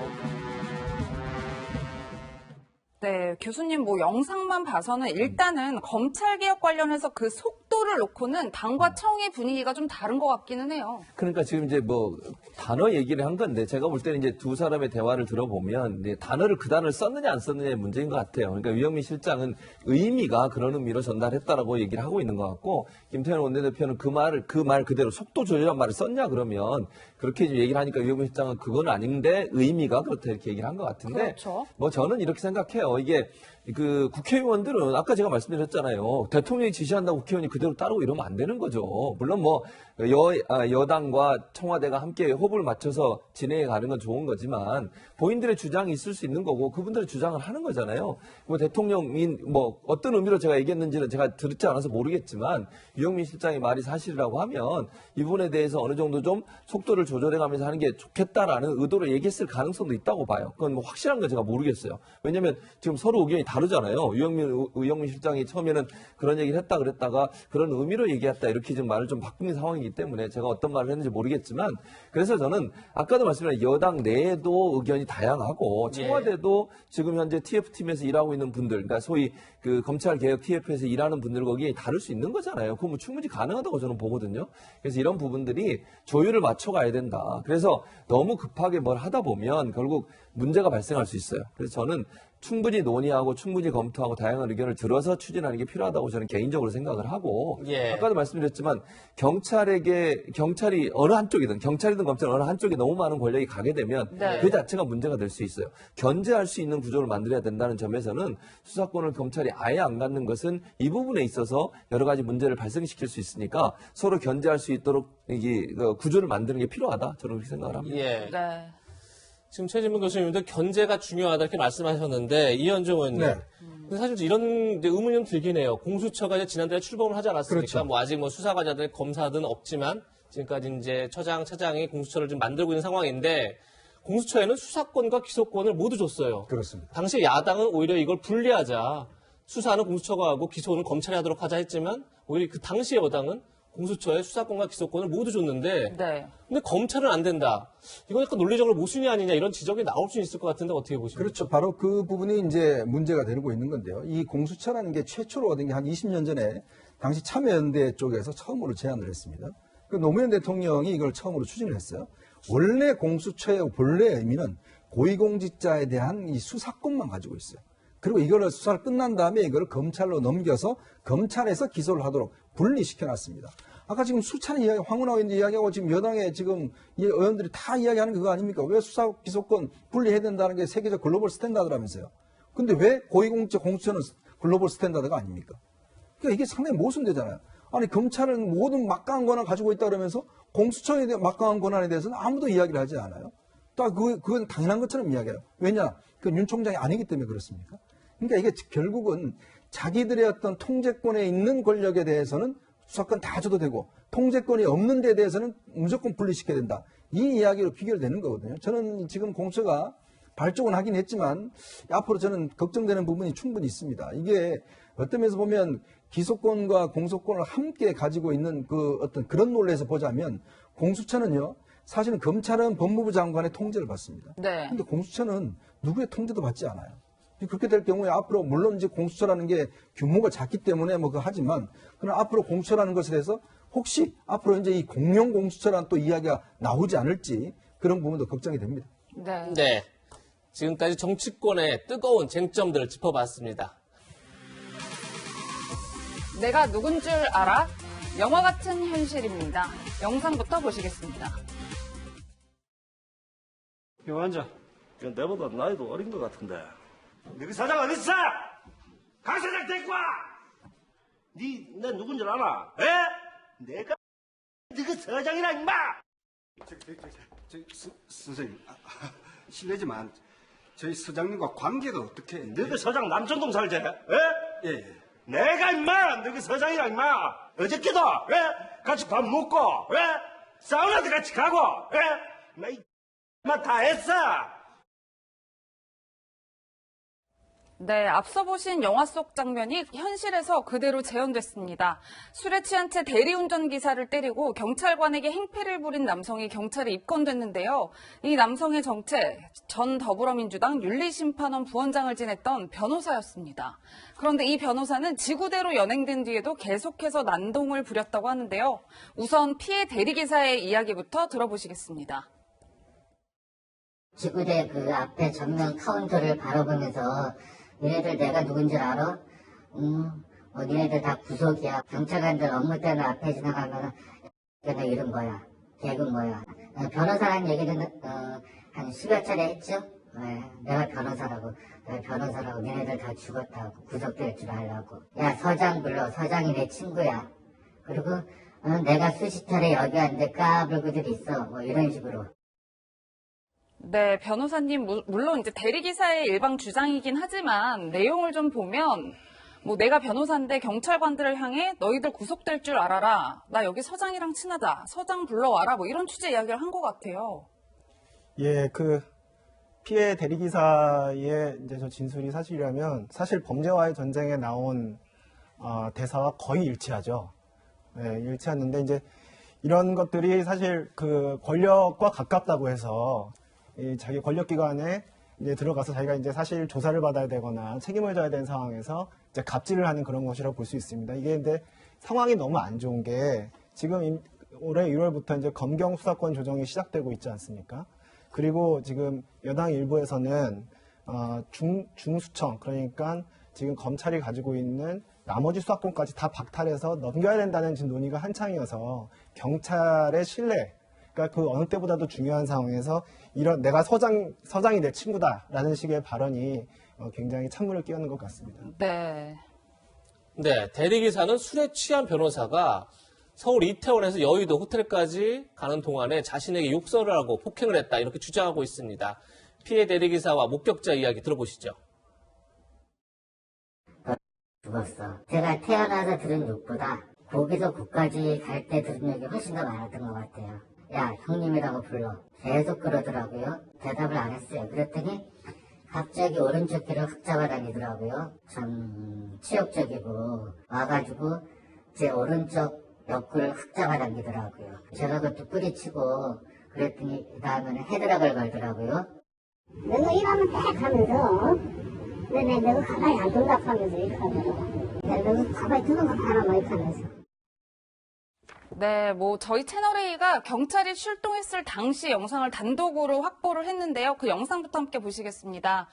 네, 교수님 뭐 영상만 봐서는 일단은 검찰개혁 관련해서 그 속도를 놓고는 당과 청의 분위기가 좀 다른 것 같기는 해요. 그러니까 지금 이제 뭐 단어 얘기를 한 건데 제가 볼 때는 이제 두 사람의 대화를 들어보면 이제 단어를 그 단어를 썼느냐 안 썼느냐의 문제인 것 같아요. 그러니까 유영민 실장은 의미가 그런 의미로 전달했다라고 얘기를 하고 있는 것 같고 김태현 원내대표는 그 말 그대로 속도 조절한 말을 썼냐 그러면 그렇게 얘기를 하니까 유영민 실장은 그건 아닌데 의미가 그렇다 이렇게 얘기를 한 것 같은데 그렇죠. 뭐 저는 이렇게 생각해요. 이게 그 국회의원들은 아까 제가 말씀드렸잖아요. 대통령이 지시한다고 국회의원이 그대로 따르고 이러면 안 되는 거죠. 물론 뭐 여당과 청와대가 함께 호흡을 맞춰서 진행해 가는 건 좋은 거지만 본인들의 주장이 있을 수 있는 거고 그분들의 주장을 하는 거잖아요. 뭐 대통령이 뭐 어떤 의미로 제가 얘기했는지는 제가 듣지 않아서 모르겠지만 유영민 실장의 말이 사실이라고 하면 이 부분에 대해서 어느 정도 좀 속도를 조절해 가면서 하는 게 좋겠다라는 의도로 얘기했을 가능성도 있다고 봐요. 그건 뭐 확실한 건 제가 모르겠어요. 왜냐하면 지금 서로 의견이 다르잖아요. 유영민 실장이 처음에는 그런 얘기를 했다 그랬다가 그런 의미로 얘기했다 이렇게 좀 말을 좀 바꾼 상황이기 때문에 제가 어떤 말을 했는지 모르겠지만 그래서 저는 아까도 말씀드린 여당 내에도 의견이 다양하고 청와대도 지금 현재 TF팀에서 일하고 있는 분들 그러니까 소위 그 검찰개혁 TF에서 일하는 분들 거기에 다를 수 있는 거잖아요. 그거 뭐 충분히 가능하다고 저는 보거든요. 그래서 이런 부분들이 조율을 맞춰가야 된다. 그래서 너무 급하게 뭘 하다 보면 결국 문제가 발생할 수 있어요. 그래서 저는 충분히 논의하고 충분히 검토하고 다양한 의견을 들어서 추진하는 게 필요하다고 저는 개인적으로 생각을 하고 아까도 말씀드렸지만 경찰이 어느 한쪽이든 경찰이든 검찰 어느 한쪽에 너무 많은 권력이 가게 되면 그 자체가 문제가 될 수 있어요. 견제할 수 있는 구조를 만들어야 된다는 점에서는 수사권을 검찰이 아예 안 갖는 것은 이 부분에 있어서 여러 가지 문제를 발생시킬 수 있으니까 서로 견제할 수 있도록 이 구조를 만드는 게 필요하다. 저는 그렇게 생각을 합니다. 네. 지금 최진문 교수님도 견제가 중요하다 이렇게 말씀하셨는데 이현종 의원님. 근데 사실 이런 이제 의문이 좀 들긴 해요. 공수처가 이제 지난달에 출범을 하지 않았습니까? 그렇죠. 뭐 아직 뭐 수사관이든 검사든 없지만 지금까지 이제 차장이 공수처를 좀 만들고 있는 상황인데 공수처에는 수사권과 기소권을 모두 줬어요. 그렇습니다. 당시 야당은 오히려 이걸 분리하자. 수사는 공수처가 하고 기소는 검찰이 하도록 하자 했지만 오히려 그 당시 여당은 공수처에 수사권과 기소권을 모두 줬는데 근데 검찰은 안 된다. 이건 약간 논리적으로 모순이 아니냐 이런 지적이 나올 수 있을 것 같은데 어떻게 보십니까? 그렇죠. 바로 그 부분이 이제 문제가 되고 있는 건데요. 이 공수처라는 게 최초로 얻은 게 한 20년 전에 당시 참여연대 쪽에서 처음으로 제안을 했습니다. 그 노무현 대통령이 이걸 처음으로 추진을 했어요. 원래 공수처의 본래 의미는 고위공직자에 대한 이 수사권만 가지고 있어요. 그리고 이거를 수사를 끝난 다음에 이걸 검찰로 넘겨서 검찰에서 기소를 하도록 분리시켜놨습니다. 아까 지금 수차례 이야기, 황운하 의원도 이야기하고 지금 여당의 지금 이 의원들이 다 이야기하는 그거 아닙니까? 왜 수사 기소권 분리해야 된다는 게 세계적 글로벌 스탠다드라면서요. 근데 왜 고위공직자 공수처는 글로벌 스탠다드가 아닙니까? 그러니까 이게 상당히 모순되잖아요. 아니 검찰은 모든 막강한 권한을 가지고 있다 그러면서 공수처에 대한 막강한 권한에 대해서는 아무도 이야기를 하지 않아요. 또 그건 당연한 것처럼 이야기해요. 왜냐? 그건 윤 총장이 아니기 때문에 그렇습니까? 그러니까 이게 결국은 자기들의 어떤 통제권에 있는 권력에 대해서는 수사권 다 줘도 되고 통제권이 없는 데 대해서는 무조건 분리시켜야 된다. 이 이야기로 귀결되는 거거든요. 저는 지금 공수처가 발족은 하긴 했지만 앞으로 저는 걱정되는 부분이 충분히 있습니다. 이게 어떤 면에서 보면 기소권과 공소권을 함께 가지고 있는 그 어떤 그런 논리에서 보자면 공수처는요. 사실은 검찰은 법무부 장관의 통제를 받습니다. 그런데 공수처는 누구의 통제도 받지 않아요. 그렇게 될 경우에 앞으로 물론 이제 공수처라는 게 규모가 작기 때문에 뭐 그 하지만 그러나 앞으로 공수처라는 것에 대해서 혹시 앞으로 이제 이 공룡 공수처라는 또 이야기가 나오지 않을지 그런 부분도 걱정이 됩니다. 네. 지금까지 정치권의 뜨거운 쟁점들을 짚어봤습니다. 내가 누군 줄 알아? 영화 같은 현실입니다. 영상부터 보시겠습니다. 형 앉아. 내보다 나이도 어린 것 같은데. 너희 사장 어디 있어? 강 사장 데리고 와! 내 누군 줄 알아? 에? 내가 너희 사장이라 임마! 선생님, 실례지만 저희 서장님과 관계가 어떻게? 너희 서장 남천동 살지? 에? 예. 내가 임마! 너희 서장이라 임마! 어저께도 에? 같이 밥 먹고 에? 사우나도 같이 가고 에? 나 다 했어! 네, 앞서 보신 영화 속 장면이 현실에서 그대로 재현됐습니다. 술에 취한 채 대리운전 기사를 때리고 경찰관에게 행패를 부린 남성이 경찰에 입건됐는데요. 이 남성의 정체, 전 더불어민주당 윤리심판원 부원장을 지냈던 변호사였습니다. 그런데 이 변호사는 지구대로 연행된 뒤에도 계속해서 난동을 부렸다고 하는데요. 우선 피해 대리기사의 이야기부터 들어보시겠습니다. 지구대 그 앞에 전면 카운터를 바라보면서 니네들 내가 누군지 알아? 니네들 다 구속이야. 경찰관들 업무 때문에 앞에 지나가면 내가 이런 거야. 걔는 뭐야. 변호사라는 얘기는 한 10여 차례 했죠? 내가 변호사라고. 니네들 다 죽었다고. 구속될 줄 알라고. 야, 서장 불러. 서장이 내 친구야. 그리고 내가 수십 차례 여기 왔는데 까불고들 있어. 뭐 이런 식으로. 네, 변호사님, 물론 이제 대리기사의 일방 주장이긴 하지만 내용을 좀 보면 뭐 내가 변호사인데 경찰관들을 향해 너희들 구속될 줄 알아라. 나 여기 서장이랑 친하다. 서장 불러와라. 뭐 이런 취지의 이야기를 한 것 같아요. 예, 그 피해 대리기사의 이제 저 진술이 사실이라면 사실 범죄와의 전쟁에 나온 대사와 거의 일치하죠. 네, 일치하는데 이제 이런 것들이 사실 그 권력과 가깝다고 해서 자기 권력기관에 이제 들어가서 자기가 이제 사실 조사를 받아야 되거나 책임을 져야 되는 상황에서 이제 갑질을 하는 그런 것이라고 볼 수 있습니다. 이게 근데 상황이 너무 안 좋은 게 지금 올해 1월부터 이제 검경 수사권 조정이 시작되고 있지 않습니까? 그리고 지금 여당 일부에서는 중수청, 그러니까 지금 검찰이 가지고 있는 나머지 수사권까지 다 박탈해서 넘겨야 된다는 지금 논의가 한창이어서 경찰의 신뢰, 그러니까 그 어느 때보다도 중요한 상황에서 이런 내가 서장이 내 친구다라는 식의 발언이 굉장히 찬물을 끼얹는 것 같습니다. 네. 네, 대리기사는 술에 취한 변호사가 서울 이태원에서 여의도 호텔까지 가는 동안에 자신에게 욕설을 하고 폭행을 했다 이렇게 주장하고 있습니다. 피해 대리기사와 목격자 이야기 들어보시죠. 죽었어. 제가 태어나서 들은 욕보다 거기서 곳까지 갈 때 들은 욕이 훨씬 더 많았던 것 같아요. 야, 형님이라고 불러. 계속 그러더라고요. 대답을 안 했어요. 그랬더니 갑자기 오른쪽 귀를 흑 잡아다니더라고요. 참 치욕적이고 와가지고 제 오른쪽 옆구리를 흑 잡아당기더라고요. 제가 그것도 뿌리치고 그랬더니 그 다음에는 헤드락을 걸더라고요. 너가 일하면 딱 하면서 너가 가만히 안 둔다 하면서 이렇게 하더라고. 너가 가만히 두는 거 하나 뭐 이렇게 하면서. 네, 뭐 저희 채널A가 경찰이 출동했을 당시 영상을 단독으로 확보를 했는데요. 그 영상부터 함께 보시겠습니다.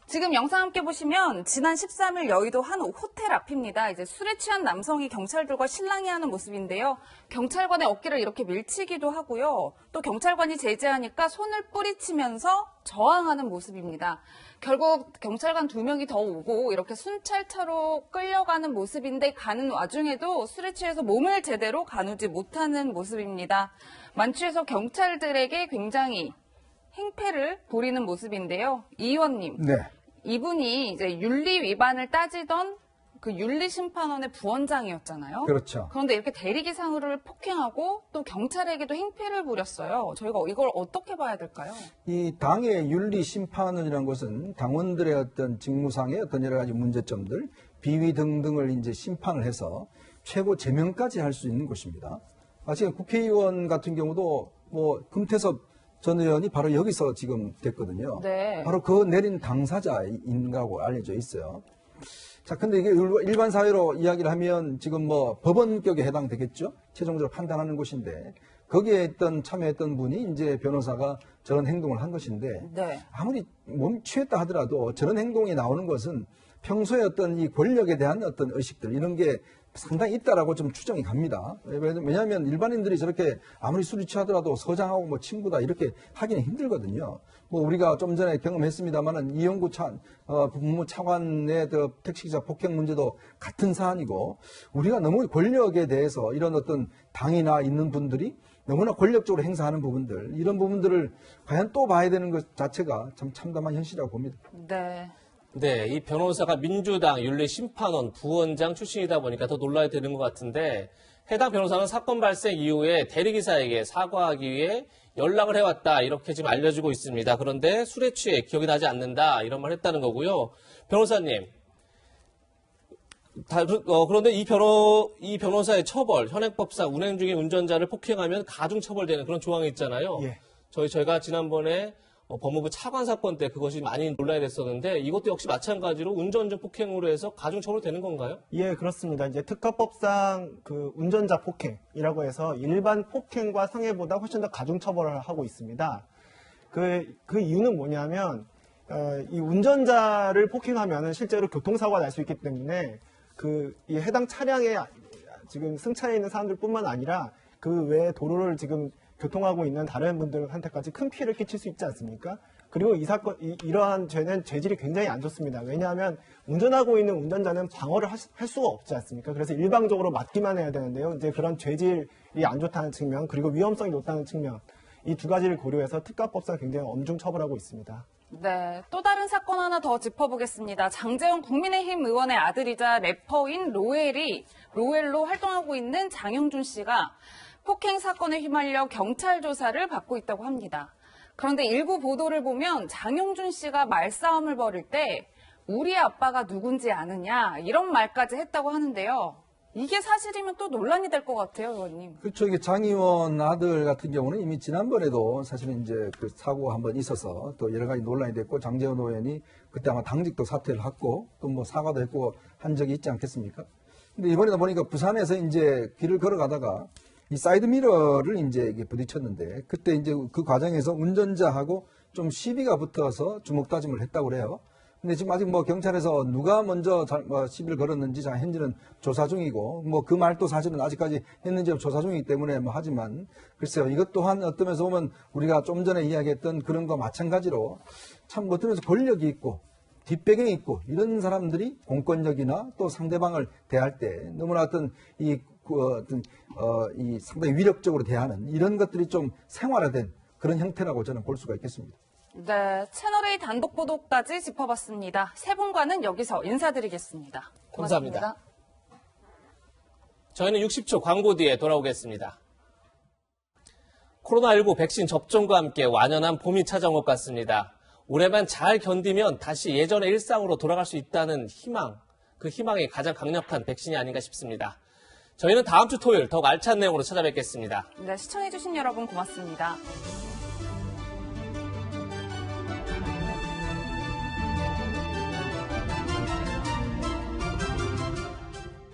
지금 영상 함께 보시면 지난 13일 여의도 한 호텔 앞입니다. 이제 술에 취한 남성이 경찰들과 실랑이하는 모습인데요. 경찰관의 어깨를 이렇게 밀치기도 하고요. 또 경찰관이 제지하니까 손을 뿌리치면서 저항하는 모습입니다. 결국 경찰관 2명이 더 오고 이렇게 순찰차로 끌려가는 모습인데 가는 와중에도 술에 취해서 몸을 제대로 가누지 못하는 모습입니다. 만취해서 경찰들에게 굉장히 행패를 부리는 모습인데요. 이 의원님, 네. 이분이 이제 윤리 위반을 따지던 그 윤리심판원의 부원장이었잖아요. 그렇죠. 그런데 이렇게 대리기사를 폭행하고 또 경찰에게도 행패를 부렸어요. 저희가 이걸 어떻게 봐야 될까요? 이 당의 윤리심판원이라는 것은 당원들의 어떤 직무상의 어떤 여러 가지 문제점들, 비위 등등을 이제 심판을 해서 최고 제명까지 할 수 있는 곳입니다. 지금 국회의원 같은 경우도 뭐 금태섭 전 의원이 바로 여기서 지금 됐거든요. 네. 바로 그 내린 당사자인 거라고 알려져 있어요. 자, 근데 이게 일반 사회로 이야기를 하면 지금 뭐 법원격에 해당되겠죠? 최종적으로 판단하는 곳인데 거기에 참여했던 분이 이제 변호사가 저런 행동을 한 것인데 네. 아무리 몸 취했다 하더라도 저런 행동이 나오는 것은 평소에 어떤 이 권력에 대한 어떤 의식들 이런 게 상당히 있다라고 좀 추정이 갑니다. 왜냐하면 일반인들이 저렇게 아무리 술이 취하더라도 서장하고 뭐 친구다 이렇게 하기는 힘들거든요. 뭐 우리가 좀 전에 경험했습니다만은 이영구 법무부 차관의 택시기사 폭행 문제도 같은 사안이고 우리가 너무 권력에 대해서 이런 어떤 당이나 있는 분들이 너무나 권력적으로 행사하는 부분들 이런 부분들을 과연 또 봐야 되는 것 자체가 참 참담한 현실이라고 봅니다. 네. 네, 이 변호사가 민주당 윤리심판원 부원장 출신이다 보니까 더 놀라야 되는 것 같은데 해당 변호사는 사건 발생 이후에 대리기사에게 사과하기 위해 연락을 해왔다 이렇게 지금 알려지고 있습니다. 그런데 술에 취해 기억이 나지 않는다 이런 말 했다는 거고요. 변호사님, 그런데 이 변호사의 처벌, 현행법상 운행 중인 운전자를 폭행하면 가중처벌되는 그런 조항이 있잖아요. 예. 저희가 지난번에 법무부 차관 사건 때 그것이 많이 논란이 됐었는데 이것도 역시 마찬가지로 운전 중 폭행으로 해서 가중처벌 되는 건가요? 예, 그렇습니다. 이제 특허법상 그 운전자 폭행이라고 해서 일반 폭행과 상해보다 훨씬 더 가중처벌을 하고 있습니다. 그 이유는 뭐냐면, 이 운전자를 폭행하면 실제로 교통사고가 날 수 있기 때문에 이 해당 차량에 지금 승차해 있는 사람들뿐만 아니라 그 외에 도로를 지금 교통하고 있는 다른 분들한테까지 큰 피해를 끼칠 수 있지 않습니까? 그리고 이러한 죄는 죄질이 굉장히 안 좋습니다. 왜냐하면 운전하고 있는 운전자는 방어를 할 수가 없지 않습니까? 그래서 일방적으로 맞기만 해야 되는데요. 이제 그런 죄질이 안 좋다는 측면, 그리고 위험성이 높다는 측면, 이 두 가지를 고려해서 특가법상 굉장히 엄중 처벌하고 있습니다. 네, 또 다른 사건 하나 더 짚어보겠습니다. 장제원 국민의힘 의원의 아들이자 래퍼인 로엘로 활동하고 있는 장영준 씨가 폭행 사건에 휘말려 경찰 조사를 받고 있다고 합니다. 그런데 일부 보도를 보면 장영준 씨가 말싸움을 벌일 때 우리 아빠가 누군지 아느냐 이런 말까지 했다고 하는데요. 이게 사실이면 또 논란이 될 것 같아요, 의원님. 그렇죠. 이게 장 의원 아들 같은 경우는 이미 지난번에도 사실은 이제 그 사고가 한번 있어서 또 여러 가지 논란이 됐고 장제원 의원이 그때 아마 당직도 사퇴를 했고 또 뭐 사과도 했고 한 적이 있지 않겠습니까? 근데 이번에도 보니까 부산에서 이제 길을 걸어가다가 이 사이드 미러를 이제 이게 부딪혔는데 그때 이제 그 과정에서 운전자하고 좀 시비가 붙어서 주먹 다짐을 했다고 그래요. 근데 지금 아직 뭐 경찰에서 누가 먼저 시비를 걸었는지 현재는 조사 중이고 뭐 그 말도 사실은 아직까지 했는지 조사 중이기 때문에 뭐 하지만 글쎄요 이것 또한 어떤 면에서 보면 우리가 좀 전에 이야기했던 그런 거 마찬가지로 참 어떤 면에서 권력이 있고 뒷배경이 있고 이런 사람들이 공권력이나 또 상대방을 대할 때 너무나 어떤 이 상당히 위력적으로 대하는 이런 것들이 좀 생활화된 그런 형태라고 저는 볼 수가 있겠습니다. 네, 채널A 단독 보도까지 짚어봤습니다. 세 분과는 여기서 인사드리겠습니다. 고맙습니다. 감사합니다. 저희는 60초 광고 뒤에 돌아오겠습니다. 코로나19 백신 접종과 함께 완연한 봄이 찾아온 것 같습니다. 올해만 잘 견디면 다시 예전의 일상으로 돌아갈 수 있다는 희망, 그 희망이 가장 강력한 백신이 아닌가 싶습니다. 저희는 다음 주 토요일 더욱 알찬 내용으로 찾아뵙겠습니다. 네, 시청해주신 여러분 고맙습니다.